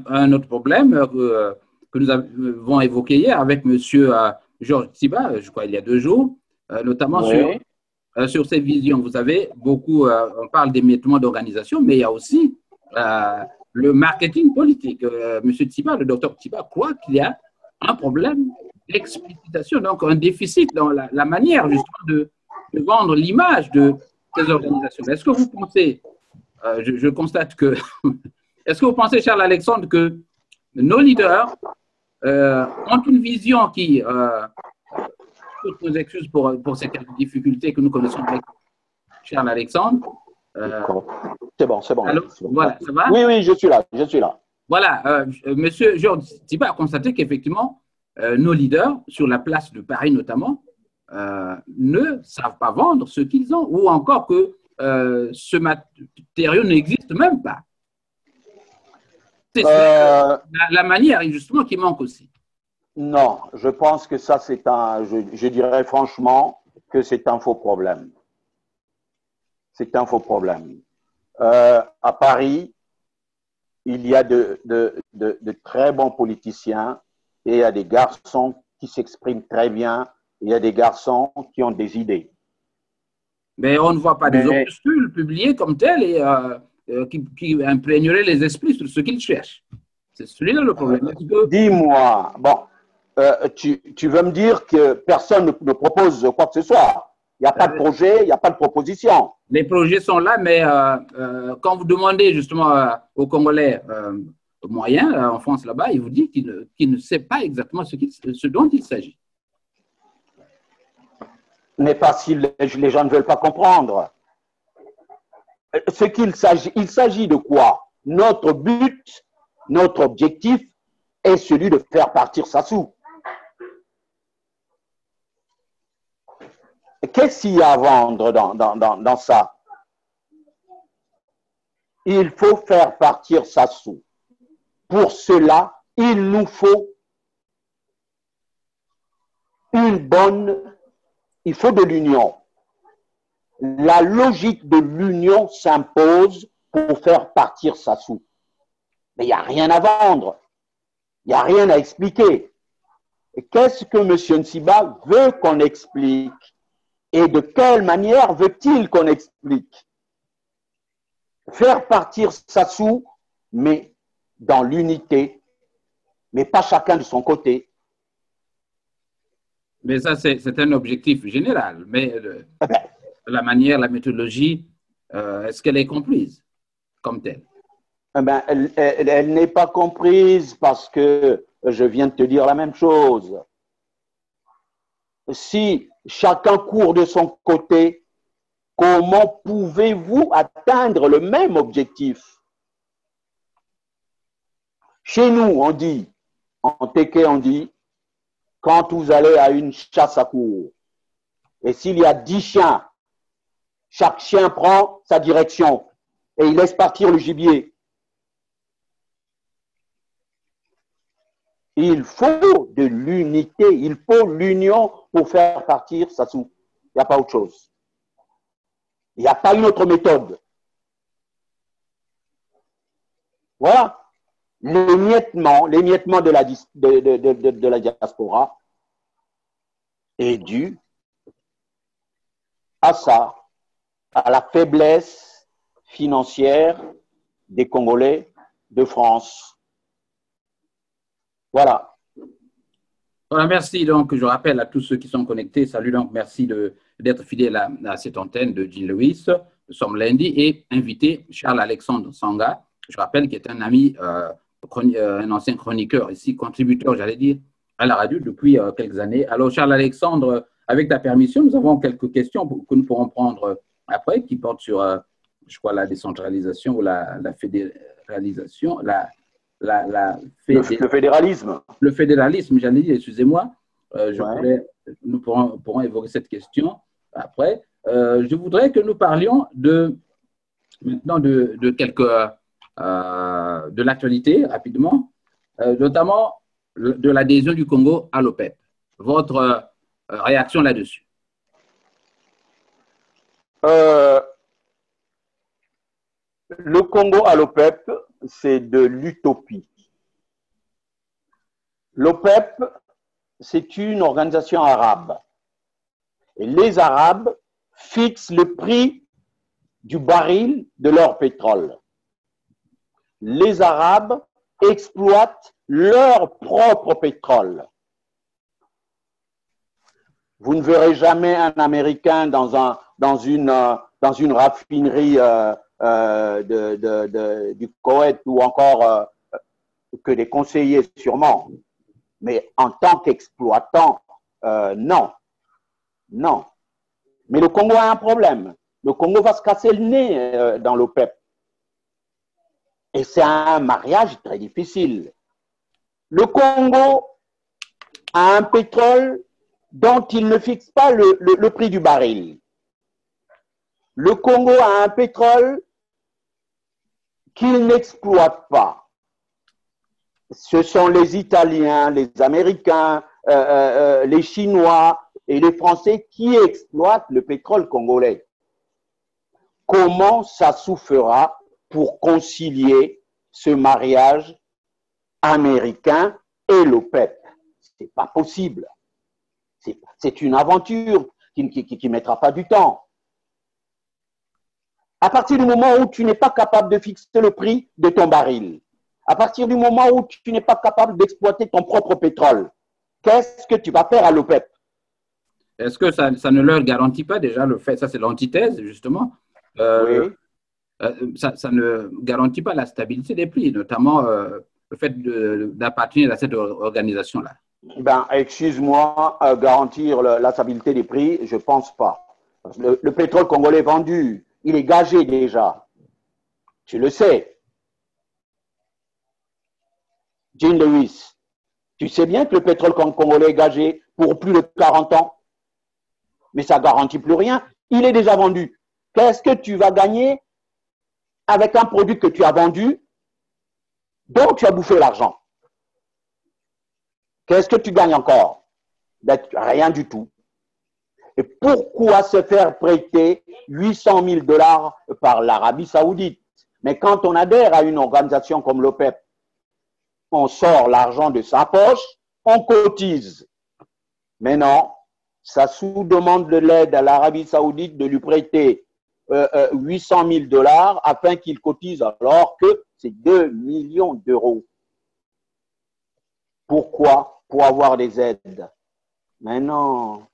un autre problème que nous avons évoqué hier avec M. Georges Tsiba, je crois, il y a 2 jours, notamment oui. Sur ces visions. Vous savez, beaucoup, on parle d'émiettement d'organisation, mais il y a aussi le marketing politique. M. Tsiba, le docteur Tsiba, croit qu'il y a un problème d'explicitation, donc un déficit dans la manière justement de vendre l'image de ces organisations. Est-ce que vous pensez, je constate que est-ce que vous pensez, Charles Alexandre, que nos leaders ont une vision qui, toutes nos excuses pour ces quelques difficultés que nous connaissons avec Charles Alexandre. C'est bon. Alors, voilà, ça va? Oui, je suis là. Voilà, Monsieur Georges Tsiba a constaté qu'effectivement, nos leaders, sur la place de Paris notamment, ne savent pas vendre ce qu'ils ont, ou encore que ce matériau n'existe même pas. C'est la manière, justement, qui manque aussi. Non, je pense que ça, c'est je dirais franchement que c'est un faux problème. C'est un faux problème. À Paris, il y a de très bons politiciens et il y a des garçons qui s'expriment très bien et il y a des garçons qui ont des idées. Mais on ne voit pas des opuscules publiés comme tels et qui imprégnerait les esprits sur ce qu'ils cherchent. C'est celui-là le problème. Dis-moi, bon, tu veux me dire que personne ne propose quoi que ce soit? Il n'y a pas de projet, il n'y a pas de proposition. Les projets sont là, mais quand vous demandez justement aux Congolais moyens, en France là-bas, ils vous disent qu'ils ne savent pas exactement ce dont il s'agit. Mais parce que les gens ne veulent pas comprendre. Il s'agit de quoi? Notre but, notre objectif est celui de faire partir Sassou. Qu'est-ce qu'il y a à vendre dans ça? Il faut faire partir Sassou. Pour cela, il nous faut il faut de l'union. La logique de l'union s'impose pour faire partir Sassou. Mais il n'y a rien à vendre. Il n'y a rien à expliquer. Et qu'est-ce que M. Nsiba veut qu'on explique? Et de quelle manière veut-il qu'on explique? Faire partir Sassou, mais dans l'unité, mais pas chacun de son côté. Mais ça, c'est un objectif général. Mais Eh ben, la manière, la méthodologie, est-ce qu'elle est comprise comme telle? eh ben, elle n'est pas comprise parce que je viens de te dire la même chose. Si chacun court de son côté, comment pouvez-vous atteindre le même objectif? Chez nous, on dit, en Téké, on dit, quand vous allez à une chasse à courre, et s'il y a 10 chiens, chaque chien prend sa direction et il laisse partir le gibier. Il faut de l'unité, il faut l'union pour faire partir sa soupe. Il n'y a pas autre chose. Il n'y a pas une autre méthode. Voilà. L'émiettement de la diaspora est dû à ça, à la faiblesse financière des Congolais de France. Voilà. Voilà, merci. Donc, je rappelle à tous ceux qui sont connectés, salut, donc merci d'être fidèles à cette antenne de Jean Lewis. Nous sommes lundi et invité Charles-Alexandre Sanga, je rappelle, qui est un ami, un ancien chroniqueur ici, contributeur, j'allais dire, à la radio depuis quelques années. Alors, Charles-Alexandre, avec ta permission, nous avons quelques questions que nous pourrons prendre après, qui portent sur, je crois, la décentralisation ou la fédéralisation, le fédéralisme. Le fédéralisme, j'allais dire, excusez-moi. Nous pourrons évoquer cette question après. Je voudrais que nous parlions maintenant de l'actualité rapidement, notamment de l'adhésion du Congo à l'OPEP. Votre réaction là-dessus? Le Congo à l'OPEP, c'est de l'utopie. L'OPEP, c'est une organisation arabe. Et les Arabes fixent le prix du baril de leur pétrole. Les Arabes exploitent leur propre pétrole. Vous ne verrez jamais un Américain dans une raffinerie du Koweït ou encore que des conseillers sûrement. Mais en tant qu'exploitant, non. Non. Mais le Congo a un problème. Le Congo va se casser le nez dans l'OPEP. Et c'est un mariage très difficile. Le Congo a un pétrole dont il ne fixe pas le prix du baril. Le Congo a un pétrole qu'il n'exploite pas. Ce sont les Italiens, les Américains, les Chinois et les Français qui exploitent le pétrole congolais. Comment ça souffrira pour concilier ce mariage américain et l'OPEP? C'est pas possible. C'est une aventure qui mettra pas du temps. À partir du moment où tu n'es pas capable de fixer le prix de ton baril, à partir du moment où tu n'es pas capable d'exploiter ton propre pétrole, qu'est-ce que tu vas faire à l'OPEP? Est-ce que ça ne leur garantit pas déjà le fait, ça c'est l'antithèse justement, Oui. Ça ne garantit pas la stabilité des prix, notamment le fait d'appartenir à cette organisation-là? Ben, excuse-moi, garantir la stabilité des prix, je ne pense pas. Le pétrole congolais vendu, il est gagé déjà. Tu le sais. Jean Lewis, tu sais bien que le pétrole congolais est gagé pour plus de 40 ans. Mais ça ne garantit plus rien. Il est déjà vendu. Qu'est-ce que tu vas gagner avec un produit que tu as vendu, dont tu as bouffé l'argent? Qu'est-ce que tu gagnes encore? Rien du tout. Et pourquoi se faire prêter 800 000 $ par l'Arabie Saoudite? Mais quand on adhère à une organisation comme l'OPEP, on sort l'argent de sa poche, on cotise. Mais non, ça sous-demande de l'aide à l'Arabie Saoudite de lui prêter 800 000 $ afin qu'il cotise alors que c'est 2 millions d'euros. Pourquoi? Pour avoir des aides. Mais non.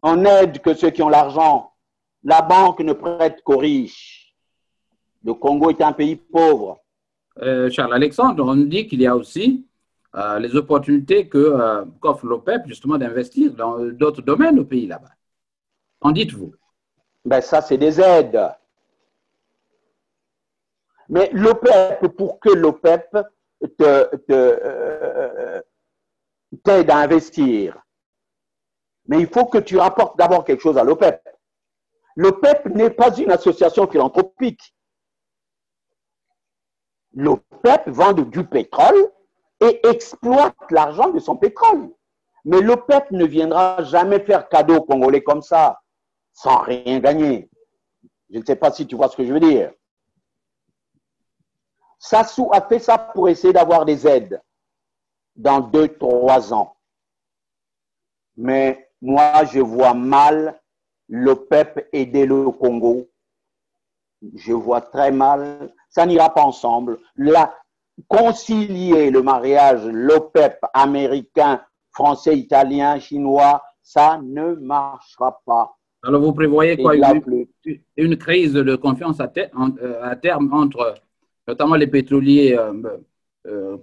On n'aide que ceux qui ont l'argent. La banque ne prête qu'aux riches. Le Congo est un pays pauvre. Charles Alexandre, on nous dit qu'il y a aussi les opportunités qu'offre l'OPEP justement d'investir dans d'autres domaines au pays là-bas. Qu'en dites-vous? Ben ça, c'est des aides. Mais l'OPEP, pour que l'OPEP t'aide à investir, mais il faut que tu rapportes d'abord quelque chose à l'OPEP. L'OPEP n'est pas une association philanthropique. L'OPEP vend du pétrole et exploite l'argent de son pétrole. Mais l'OPEP ne viendra jamais faire cadeau aux Congolais comme ça, sans rien gagner. Je ne sais pas si tu vois ce que je veux dire. Sassou a fait ça pour essayer d'avoir des aides dans 2-3 ans. Mais moi, je vois mal l'OPEP aider le Congo. Je vois très mal. Ça n'ira pas ensemble. Là, concilier le mariage, l'OPEP américain, français, italien, chinois, ça ne marchera pas. Alors, vous prévoyez quoi? Une crise de confiance à terme entre notamment les pétroliers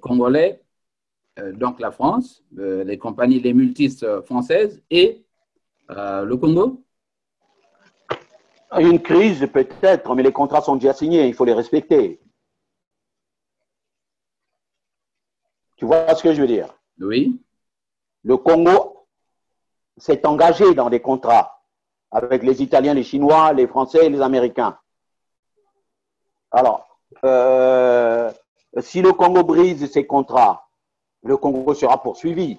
congolais, donc la France, les compagnies, les multis françaises et le Congo? Une crise peut-être, mais les contrats sont déjà signés, il faut les respecter. Tu vois ce que je veux dire? Oui. Le Congo s'est engagé dans des contrats avec les Italiens, les Chinois, les Français et les Américains. Alors, si le Congo brise ces contrats, le Congo sera poursuivi.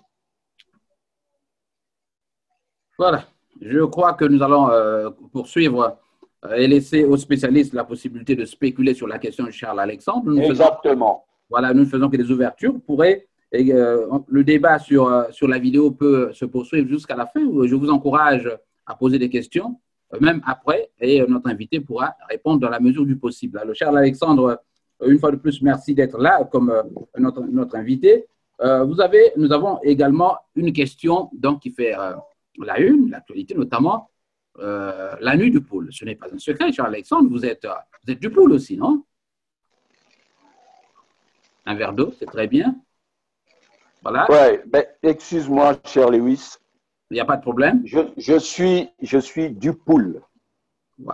Voilà. Je crois que nous allons poursuivre et laisser aux spécialistes la possibilité de spéculer sur la question de Charles Alexandre. Exactement. Voilà, nous ne faisons que des ouvertures. Le débat sur la vidéo peut se poursuivre jusqu'à la fin. Je vous encourage à poser des questions, même après, et notre invité pourra répondre dans la mesure du possible. Alors, Charles Alexandre, une fois de plus, merci d'être là comme notre invité. Nous avons également une question donc, qui fait l'actualité, notamment la nuit du pool. Ce n'est pas un secret, Charles Alexandre, vous êtes du pool aussi, non? Un verre d'eau, c'est très bien. Voilà. Oui, mais excuse-moi, cher Lewis. Il n'y a pas de problème. Je suis du pool.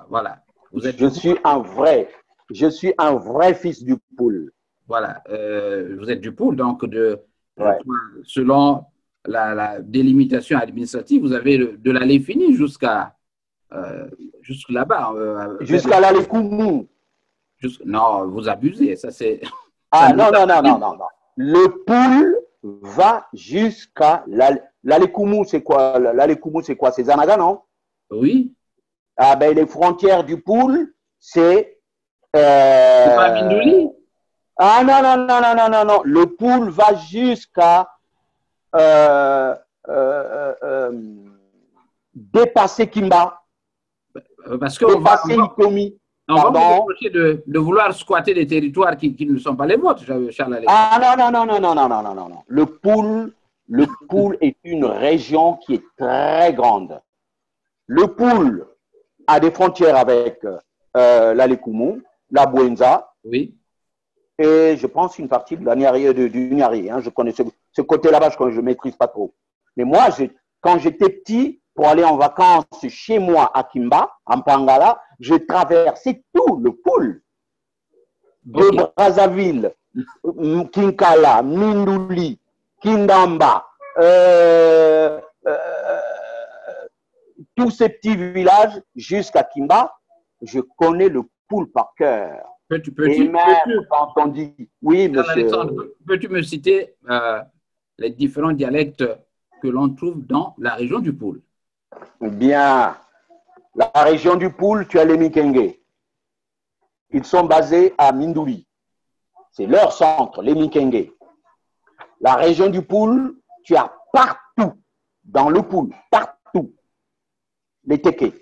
Voilà. Je suis un vrai fils du pool. Voilà. Vous êtes du pool, donc selon la délimitation administrative, vous avez de l'allée finie jusque là-bas. Jusqu'à l'allée Koumou. Non, vous abusez. Ça, c'est. Ah, non. Le pool va jusqu'à l'allée Koumou. C'est quoi? L'allée Koumou, c'est quoi? C'est Zanaga, non? Oui. Ah, ben, les frontières du pool, c'est. C'est pas Mindouli? Ah, non. Le pool va jusqu'à dépasser Kimba. Parce que dépasser Ikomi. On va vous reprocher de vouloir squatter des territoires qui ne sont pas les vôtres, Charles Alexandre. Ah, non. Le pool est une région qui est très grande. Le pool a des frontières avec l'Alekoumou, la Bouenza, oui, et je pense une partie de la Niari, du Niari. Hein. Je connais ce côté là-bas, je ne maîtrise pas trop. Mais moi, quand j'étais petit, pour aller en vacances chez moi à Kimba, en Pangala, je traversais tout le pool. De Brazzaville, Kinkala, Mindouli, Kindamba, tous ces petits villages jusqu'à Kimba, je connais le pool par cœur. Et même quand on dit, oui, monsieur. Peux-tu me citer les différents dialectes que l'on trouve dans la région du pool? Bien. La région du pool, tu as les Mikenge. Ils sont basés à Mindouli. C'est leur centre, les Mikenge. La région du pool, tu as partout, dans le pool, partout, les Teke,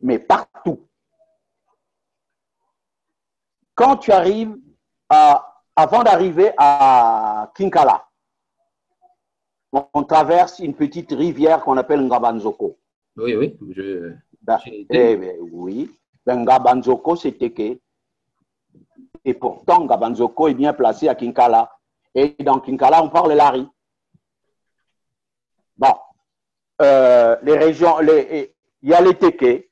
mais partout. Quand tu arrives, avant d'arriver à Kinkala, on traverse une petite rivière qu'on appelle Ngabanzoko. Oui, oui. Oui. Ngabanzoko, c'est Teke. Et pourtant, Ngabanzoko est bien placé à Kinkala. Et dans Kinkala, on parle Lari. Bon. Les régions, il y a les Teke,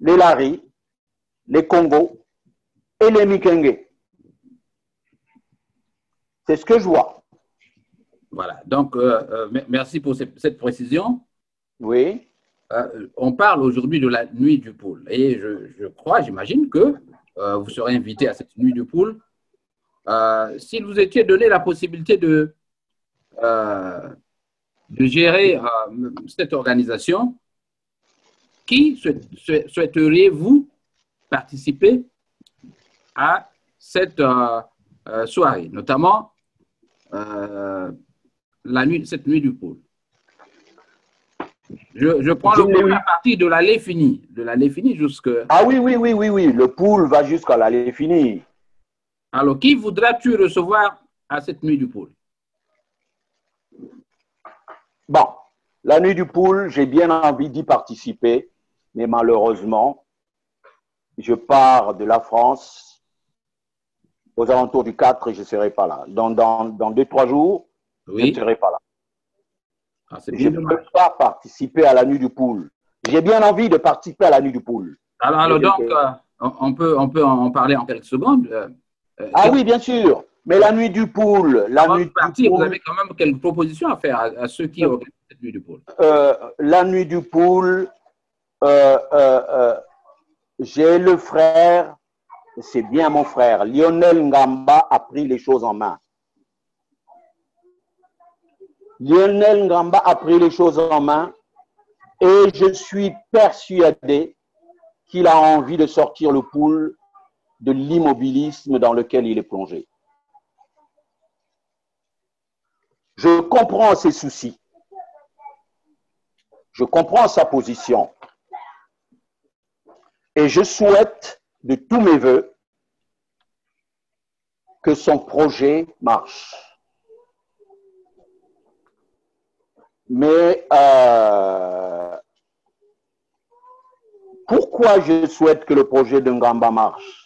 les Lari, les Congo et les Mikenge. C'est ce que je vois. Voilà. Donc, merci pour cette précision. Oui. On parle aujourd'hui de la nuit du poule. Et je crois, j'imagine que vous serez invité à cette nuit du poule. Si vous étiez donné la possibilité de gérer cette organisation, qui souhaiteriez-vous participer à cette soirée, notamment cette nuit du poule? Je prends le poule à partir de l'allée finie, jusque... Ah oui, le poule va jusqu'à l'allée finie. Alors, qui voudras-tu recevoir à cette nuit du poule? Bon, la nuit du poule, j'ai bien envie d'y participer, mais malheureusement, je pars de la France aux alentours du 4 et je ne serai pas là. Dans 2-3 jours, oui, je ne serai pas là. Ah, je ne peux pas participer à la nuit du poule. J'ai bien envie de participer à la nuit du poule. Alors donc, on peut en parler en quelques secondes. Oui, bien sûr. Mais la nuit du poule, vous avez quand même quelques propositions à faire à ceux qui organisent cette nuit du poule. La nuit du poule, j'ai le frère, c'est bien mon frère, Lionel Ngamba a pris les choses en main. Lionel Ngamba a pris les choses en main et je suis persuadé qu'il a envie de sortir le poule de l'immobilisme dans lequel il est plongé. Je comprends ses soucis. Je comprends sa position. Et je souhaite de tous mes voeux que son projet marche. Mais pourquoi je souhaite que le projet de Ngamba marche?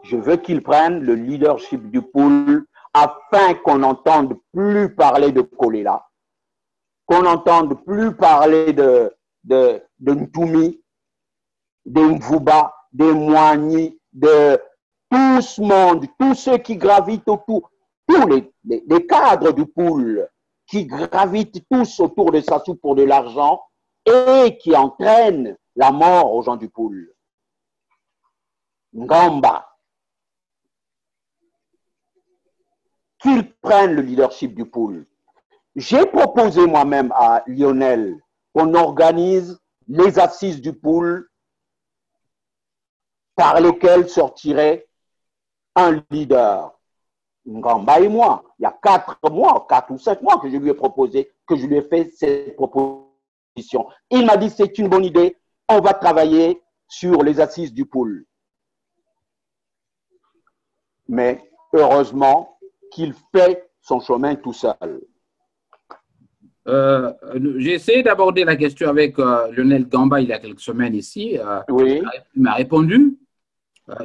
Je veux qu'il prenne le leadership du pool afin qu'on n'entende plus parler de Kolela, qu'on n'entende plus parler de Ntumi, de Mvuba, de Moigny, de tout ce monde, tous ceux qui gravitent autour, tous les cadres du pool qui gravitent tous autour de Sassou pour de l'argent et qui entraînent la mort aux gens du pool. Ngamba, qu'ils prennent le leadership du pool. J'ai proposé moi-même à Lionel qu'on organise les assises du pool par lesquelles sortirait un leader. Ngamba et moi, il y a 4 ou 5 mois que je lui ai proposé, que je lui ai fait cette proposition. Il m'a dit c'est une bonne idée, on va travailler sur les assises du pool. Mais heureusement qu'il fait son chemin tout seul. J'ai essayé d'aborder la question avec Lionel Ngamba il y a quelques semaines ici. Oui. Il m'a répondu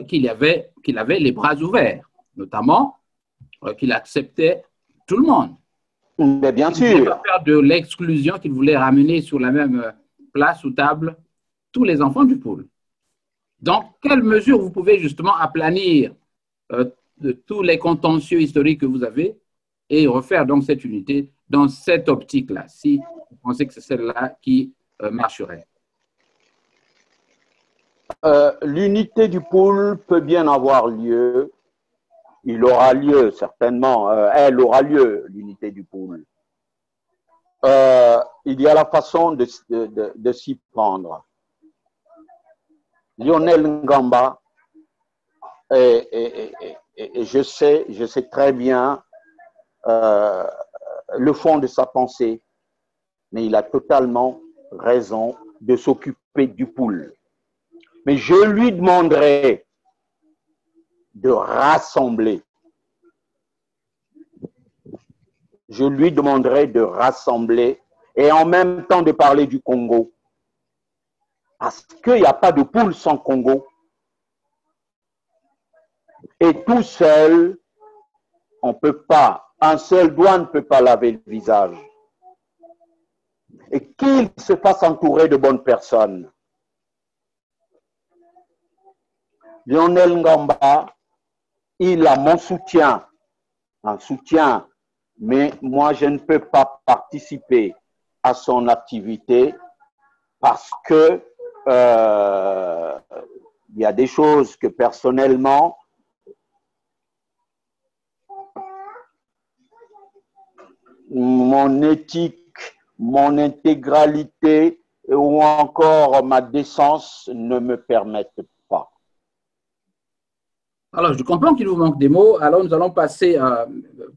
qu'il avait les bras ouverts, notamment qu'il acceptait tout le monde. Mais bien sûr. Il ne voulait pas faire de l'exclusion, qu'il voulait ramener sur la même place ou table tous les enfants du pool. Donc, quelles mesures vous pouvez justement aplanir de tous les contentieux historiques que vous avez et refaire donc cette unité dans cette optique-là, si vous pensez que c'est celle-là qui marcherait? L'unité du pool peut bien avoir lieu. Il aura lieu, certainement. Elle aura lieu, l'unité du pool. Il y a la façon de s'y prendre. Lionel Ngamba, et je sais très bien le fond de sa pensée, mais il a totalement raison de s'occuper du pool. Mais je lui demanderai de rassembler je lui demanderai de rassembler et en même temps de parler du Congo. Parce qu'il n'y a pas de poule sans Congo. Et tout seul, on ne peut pas, un seul doigt ne peut pas laver le visage. Et qu'il se fasse entourer de bonnes personnes. Lionel Ngamba, il a mon soutien, un soutien, mais moi je ne peux pas participer à son activité parce que il y a des choses que personnellement mon éthique, mon intégralité ou encore ma décence ne me permettent pas. Alors, je comprends qu'il vous manque des mots. Alors, nous allons passer,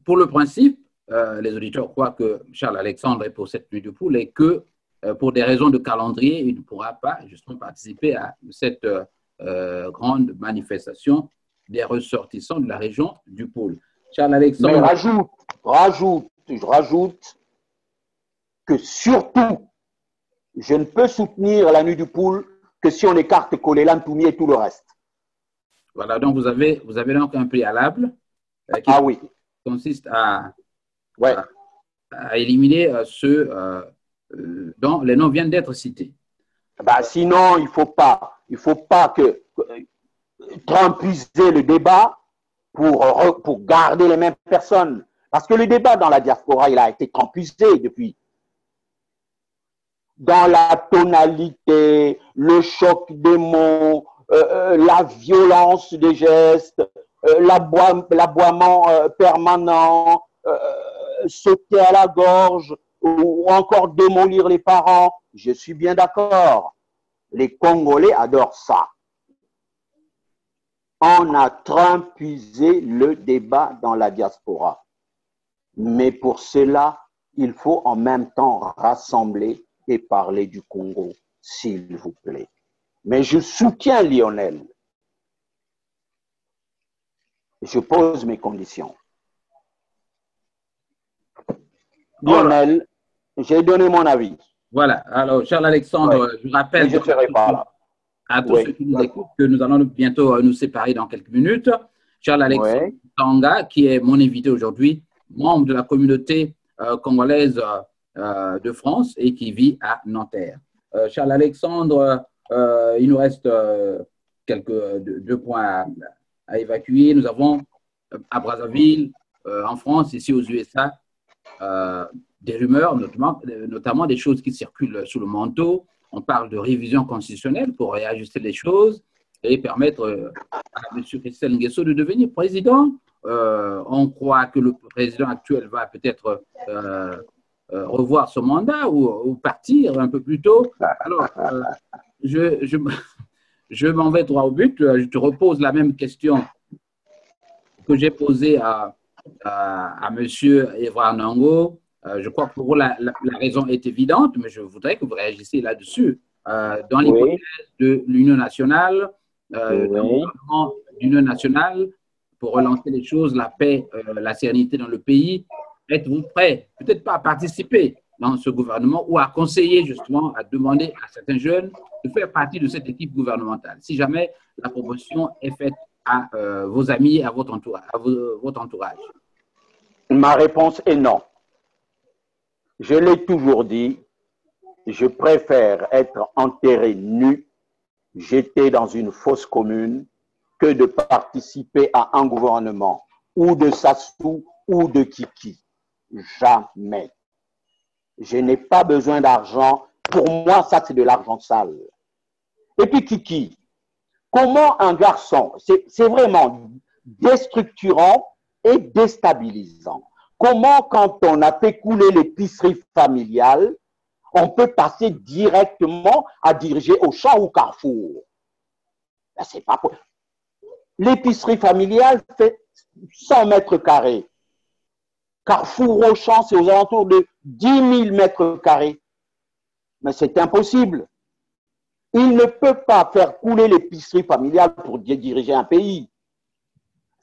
pour le principe, les auditeurs croient que Charles Alexandre est pour cette nuit de poule et que, pour des raisons de calendrier, il ne pourra pas justement participer à cette grande manifestation des ressortissants de la région du pôle. Charles Alexandre. Mais je rajoute que surtout, je ne peux soutenir la nuit du poule que si on écarte Kolela Ntoumi et tout le reste. Voilà, donc vous avez donc un préalable qui consiste à éliminer ceux dont les noms viennent d'être cités. Bah, sinon, il faut pas que trempiser le débat pour garder les mêmes personnes. Parce que le débat dans la diaspora, il a été trempisé depuis. Dans la tonalité, le choc des mots, la violence des gestes, l'aboiement permanent, sauter à la gorge ou encore démolir les parents. Je suis bien d'accord. Les Congolais adorent ça. On a trempisé le débat dans la diaspora. Mais pour cela, il faut en même temps rassembler et parler du Congo, s'il vous plaît. Mais je soutiens Lionel. Je pose mes conditions. Lionel, j'ai donné mon avis. Voilà. Alors, Charles Alexandre, je rappelle je serai pas là. À tous ceux qui nous écoutent que nous allons bientôt nous séparer dans quelques minutes. Charles Alexandre Tanga, qui est mon invité aujourd'hui, membre de la communauté congolaise de France et qui vit à Nanterre. Charles Alexandre, il nous reste deux points à évacuer. Nous avons à Brazzaville, en France, ici aux USA, des rumeurs, notamment des choses qui circulent sous le manteau. On parle de révision constitutionnelle pour réajuster les choses et permettre à M. Christelle Nguesso de devenir président. On croit que le président actuel va peut-être revoir son mandat ou partir un peu plus tôt. Alors, je m'en vais droit au but. Je te repose la même question que j'ai posée à M. Evra Nango. Je crois que pour vous, la raison est évidente, mais je voudrais que vous réagissiez là-dessus. Dans l'hypothèse de l'Union nationale, d'un gouvernement d'Union nationale, pour relancer les choses, la paix, la sérénité dans le pays, êtes-vous prêt, peut-être pas à participer dans ce gouvernement ou à conseiller justement, à demander à certains jeunes de faire partie de cette équipe gouvernementale, si jamais la proposition est faite à vos amis, à votre entourage? Ma réponse est non. Je l'ai toujours dit, je préfère être enterré nu, jeté dans une fosse commune, que de participer à un gouvernement, ou de Sassou, ou de Kiki. Jamais. Je n'ai pas besoin d'argent. Pour moi, ça, c'est de l'argent sale. Et puis, Kiki, comment un garçon, c'est vraiment déstructurant et déstabilisant. Comment, quand on a fait couler l'épicerie familiale, on peut passer directement à diriger Auchan ou Carrefour? Ben, c'est pas possible. L'épicerie familiale fait 100 mètres carrés. Carrefour, Auchan, c'est aux alentours de 10 000 mètres carrés. Mais c'est impossible. Il ne peut pas faire couler l'épicerie familiale pour diriger un pays.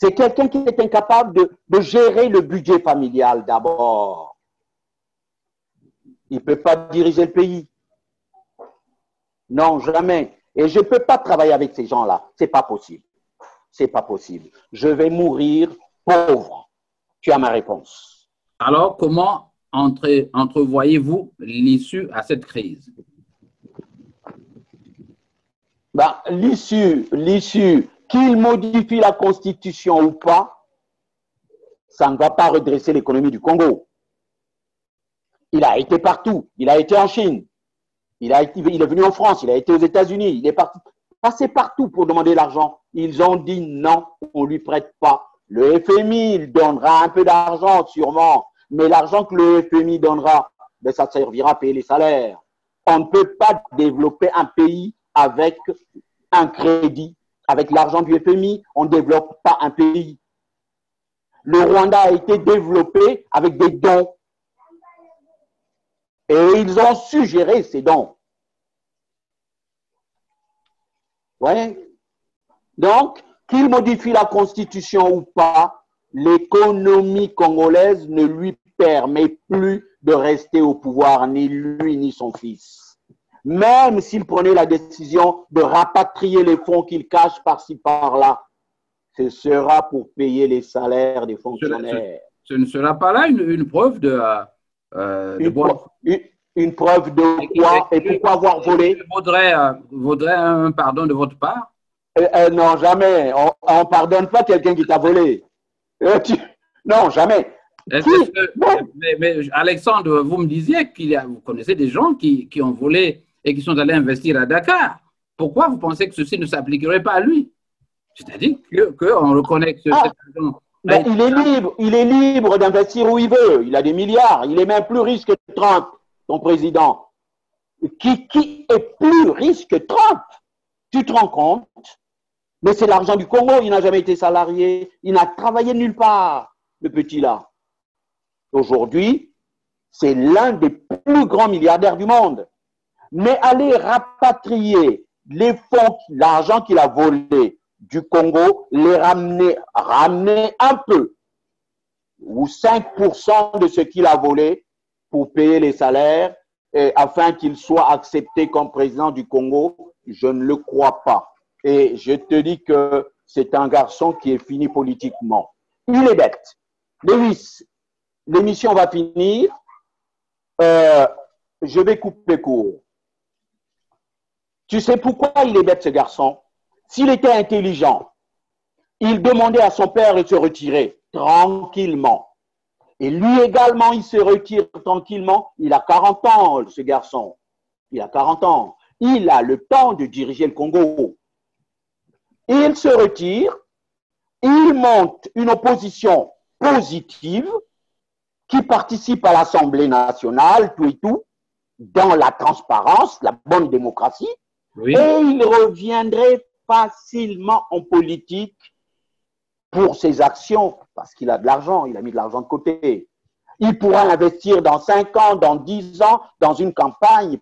C'est quelqu'un qui est incapable de gérer le budget familial d'abord. Il ne peut pas diriger le pays. Non, jamais. Et je ne peux pas travailler avec ces gens-là. Ce n'est pas possible. C'est pas possible. Je vais mourir pauvre. Tu as ma réponse. Alors, comment entrevoyez-vous l'issue à cette crise? Ben, l'issue, qu'il modifie la Constitution ou pas, ça ne va pas redresser l'économie du Congo. Il a été partout. Il a été en Chine. Il est venu en France. Il a été aux États-Unis. Il est passé partout pour demander l'argent. Ils ont dit non, on ne lui prête pas. Le FMI, il donnera un peu d'argent sûrement, mais l'argent que le FMI donnera, ben, ça servira à payer les salaires. On ne peut pas développer un pays avec un crédit. Avec l'argent du FMI, on ne développe pas un pays. Le Rwanda a été développé avec des dons. Et ils ont su gérer ces dons. Vous voyez? Donc, qu'il modifie la Constitution ou pas, l'économie congolaise ne lui permet plus de rester au pouvoir, ni lui ni son fils. Même s'il prenait la décision de rapatrier les fonds qu'il cache par-ci par-là, ce sera pour payer les salaires des fonctionnaires. Ce ne sera pas là une preuve de une preuve de quoi et pourquoi avoir volé? Vaudrait un pardon de votre part? Non, jamais. On ne pardonne pas quelqu'un qui t'a volé. Non, jamais. Mais Alexandre, vous me disiez vous connaissez des gens qui ont volé et qui sont allés investir à Dakar. Pourquoi vous pensez que ceci ne s'appliquerait pas à lui? C'est-à-dire qu'on reconnaît que cet argent… Ben, il est libre d'investir où il veut. Il a des milliards. Il est même plus riche que Trump, ton président. Qui est plus riche que Trump? Tu te rends compte? Mais c'est l'argent du Congo. Il n'a jamais été salarié. Il n'a travaillé nulle part, le petit là. Aujourd'hui, c'est l'un des plus grands milliardaires du monde. Mais aller rapatrier les fonds, l'argent qu'il a volé du Congo, les ramener un peu, ou 5% de ce qu'il a volé pour payer les salaires, et afin qu'il soit accepté comme président du Congo, je ne le crois pas. Et je te dis que c'est un garçon qui est fini politiquement. Il est bête. Lewis, l'émission va finir. Je vais couper court. Tu sais pourquoi il est bête, ce garçon? S'il était intelligent, il demandait à son père de se retirer tranquillement. Et lui également, il se retire tranquillement. Il a 40 ans, ce garçon. Il a 40 ans. Il a le temps de diriger le Congo. Il se retire. Il monte une opposition positive qui participe à l'Assemblée nationale, tout et tout, dans la transparence, la bonne démocratie. Oui. Et il reviendrait facilement en politique pour ses actions, parce qu'il a de l'argent, il a mis de l'argent de côté. Il pourra investir dans 5 ans, dans 10 ans, dans une campagne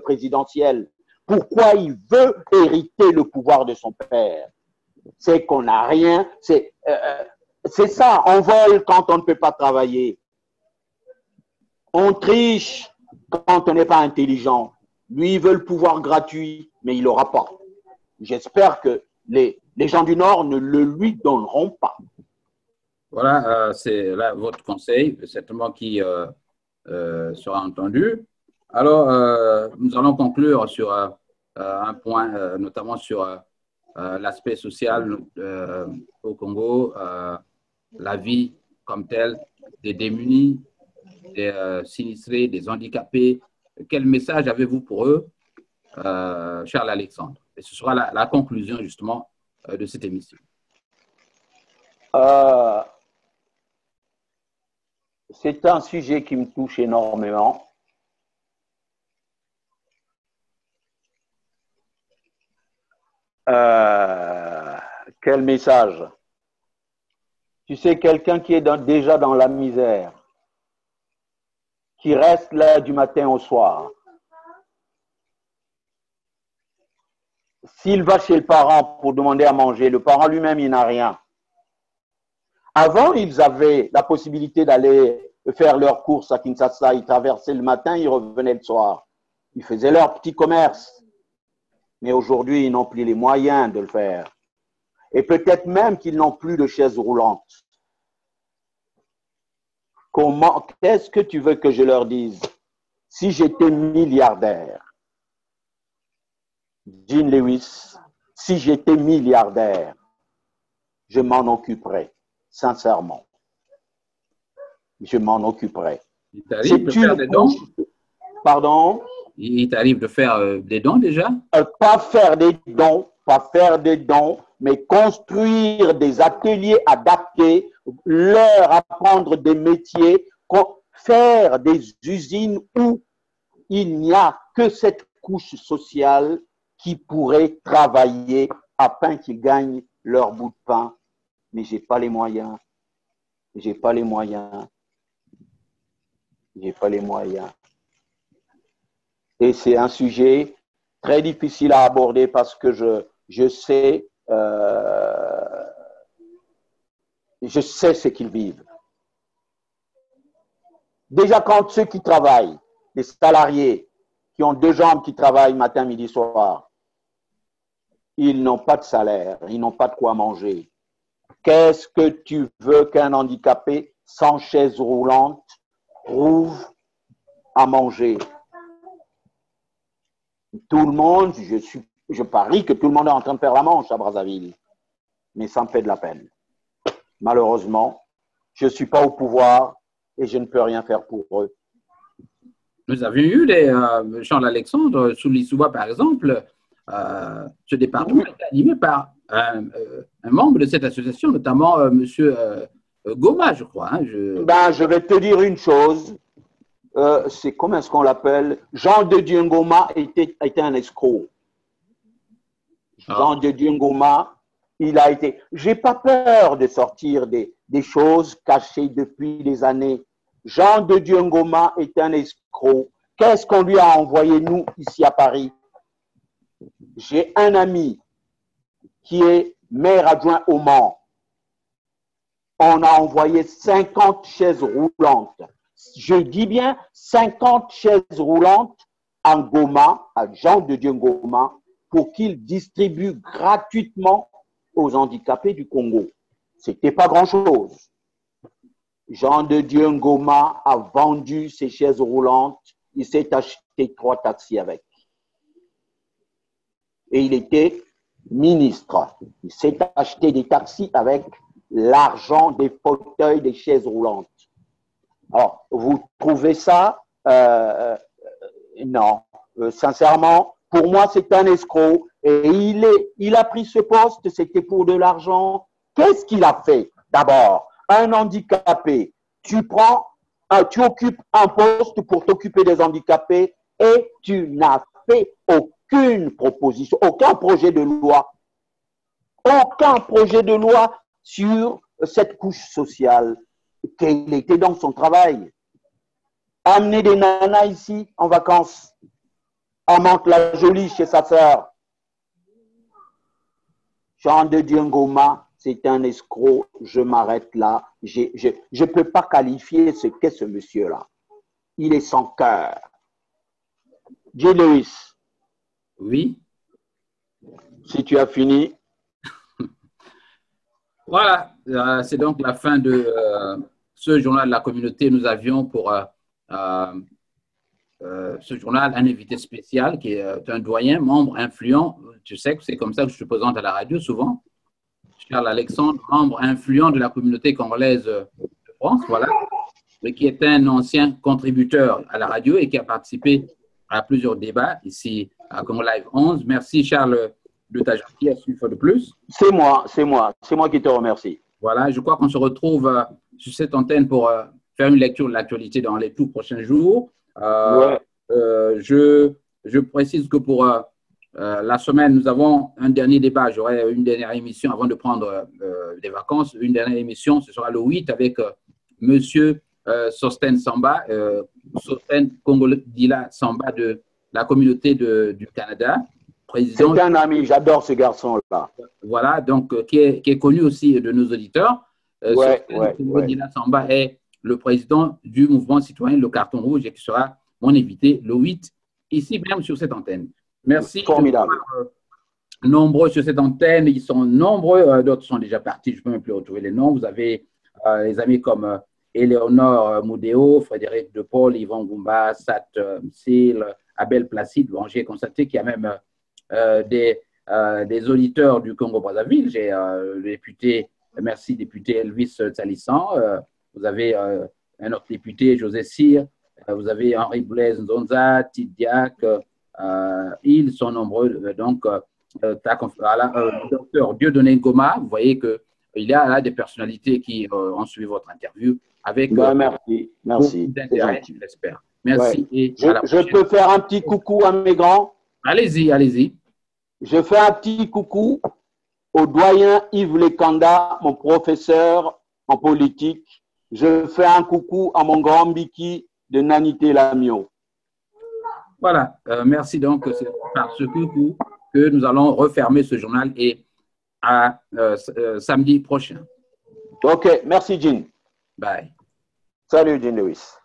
présidentielle. Pourquoi il veut hériter le pouvoir de son père? C'est qu'on n'a rien, c'est ça, on vole quand on ne peut pas travailler. On triche quand on n'est pas intelligent. Lui, il veut le pouvoir gratuit, mais il n'aura pas. J'espère que les gens du Nord ne le lui donneront pas. Voilà, c'est là votre conseil, certainement qui sera entendu. Alors, nous allons conclure sur un point, notamment sur l'aspect social au Congo, la vie comme telle des démunis, des sinistrés, des handicapés. Quel message avez-vous pour eux, Charles Alexandre? Et ce sera la conclusion justement de cette émission. C'est un sujet qui me touche énormément. Quel message? Tu sais, quelqu'un qui est déjà dans la misère, qui reste là du matin au soir, s'il va chez le parent pour demander à manger, le parent lui-même, il n'a rien. Avant, ils avaient la possibilité d'aller faire leurs courses à Kinshasa. Ils traversaient le matin, ils revenaient le soir. Ils faisaient leur petit commerce. Mais aujourd'hui, ils n'ont plus les moyens de le faire. Et peut-être même qu'ils n'ont plus de chaises roulantes. Qu'est-ce que tu veux que je leur dise? Si j'étais milliardaire, Jean Lewis, si j'étais milliardaire, je m'en occuperais, sincèrement. Je m'en occuperai. Il t'arrive de faire des dons? Pardon? Il t'arrive de faire des dons déjà? Pas faire des dons, mais construire des ateliers adaptés, leur apprendre des métiers, faire des usines où il n'y a que cette couche sociale qui pourrait travailler afin qu'ils gagnent leur bout de pain. Mais je n'ai pas les moyens. J'ai pas les moyens. J'ai pas les moyens. Et c'est un sujet très difficile à aborder parce que je sais ce qu'ils vivent. Déjà, quand ceux qui travaillent, les salariés qui ont 2 jambes qui travaillent matin, midi, soir, ils n'ont pas de salaire, ils n'ont pas de quoi manger. Qu'est-ce que tu veux qu'un handicapé sans chaise roulante trouve à manger? Tout le monde, je parie que tout le monde est en train de faire la manche à Brazzaville. Mais ça me fait de la peine. Malheureusement, je ne suis pas au pouvoir et je ne peux rien faire pour eux. Nous avions eu Charles Alexandre, sous l'Issouba par exemple. Ce département est animé par un membre de cette association, notamment M. Goma, je crois. Je vais te dire une chose. C'est comment est-ce qu'on l'appelle? Jean de Dieu Ngoma était un escroc. Jean de Dieu Ngoma, il a été. J'ai pas peur de sortir des choses cachées depuis des années. Jean de Dieu Ngoma est un escroc. Qu'est-ce qu'on lui a envoyé, nous, ici à Paris? J'ai un ami qui est maire adjoint au Mans. On a envoyé 50 chaises roulantes. Je dis bien 50 chaises roulantes à Ngoma, à Jean de Dieu Ngoma, pour qu'il distribue gratuitement aux handicapés du Congo. C'était pas grand-chose. Jean de Dieu Ngoma a vendu ses chaises roulantes. Il s'est acheté 3 taxis avec. Et il était ministre. Il s'est acheté des taxis avec l'argent des fauteuils, des chaises roulantes. Alors, vous trouvez ça? Non. Sincèrement, pour moi, c'est un escroc. Et il a pris ce poste, c'était pour de l'argent. Qu'est-ce qu'il a fait? D'abord, un handicapé, tu occupes un poste pour t'occuper des handicapés et tu n'as fait aucune proposition, aucun projet de loi sur cette couche sociale. Quel était donc son travail? Amener des nanas ici en vacances à Mantes-la-Jolie chez sa sœur. Jean de Dieu Ngoma, c'est un escroc. Je m'arrête là. Je ne peux pas qualifier ce qu'est ce monsieur-là. Il est sans cœur. J. Lewis. Oui. Si tu as fini. Voilà, c'est donc la fin de ce journal de la communauté. Nous avions pour ce journal un invité spécial qui est un doyen, membre influent. Tu sais que c'est comme ça que je te présente à la radio souvent. Charles Alexandre, membre influent de la communauté congolaise de France, voilà, mais qui est un ancien contributeur à la radio et qui a participé à plusieurs débats ici à Congo Live 11. Merci Charles de ta gentillesse une fois de plus. C'est moi qui te remercie. Voilà, je crois qu'on se retrouve sur cette antenne pour faire une lecture de l'actualité dans les tout prochains jours. Ouais. Je précise que pour la semaine, nous avons un dernier débat. J'aurai une dernière émission avant de prendre des vacances. Une dernière émission, ce sera le 8 avec Monsieur Sosten Samba, Sosten Kongodila Samba de la communauté du Canada. C'est un ami, j'adore ce garçon-là. Voilà, donc qui est connu aussi de nos auditeurs. Nila Samba est le président du mouvement citoyen Le Carton Rouge et qui sera mon invité le 8, ici même sur cette antenne. Merci. Formidable. Nombreux sur cette antenne, ils sont nombreux, d'autres sont déjà partis, je ne peux même plus retrouver les noms. Vous avez les amis comme Éléonore Moudéo, Frédéric De Paul, Yvon Goumba, Sat Sil, Abel Placide. Bon, j'ai constaté qu'il y a même des auditeurs du Congo-Brazzaville. J'ai le député, merci député Elvis Salissan, vous avez un autre député, José Cyr, vous avez Henri Blaise Nzonza, Tidiak, ils sont nombreux. Donc, docteur Dieudonné Ngoma, vous voyez qu'il y a là des personnalités qui ont suivi votre interview avec merci d'intérêt, j'espère. Merci. Ouais. Et je peux faire un petit coucou à mes grands? Allez-y, allez-y. Je fais un petit coucou au doyen Yves Lekanda, mon professeur en politique. Je fais un coucou à mon grand Biki de Nanité Lamio. Voilà, merci donc. C'est par ce coucou que nous allons refermer ce journal et à samedi prochain. Ok, merci Jean. Bye. Salut Jean Lewis.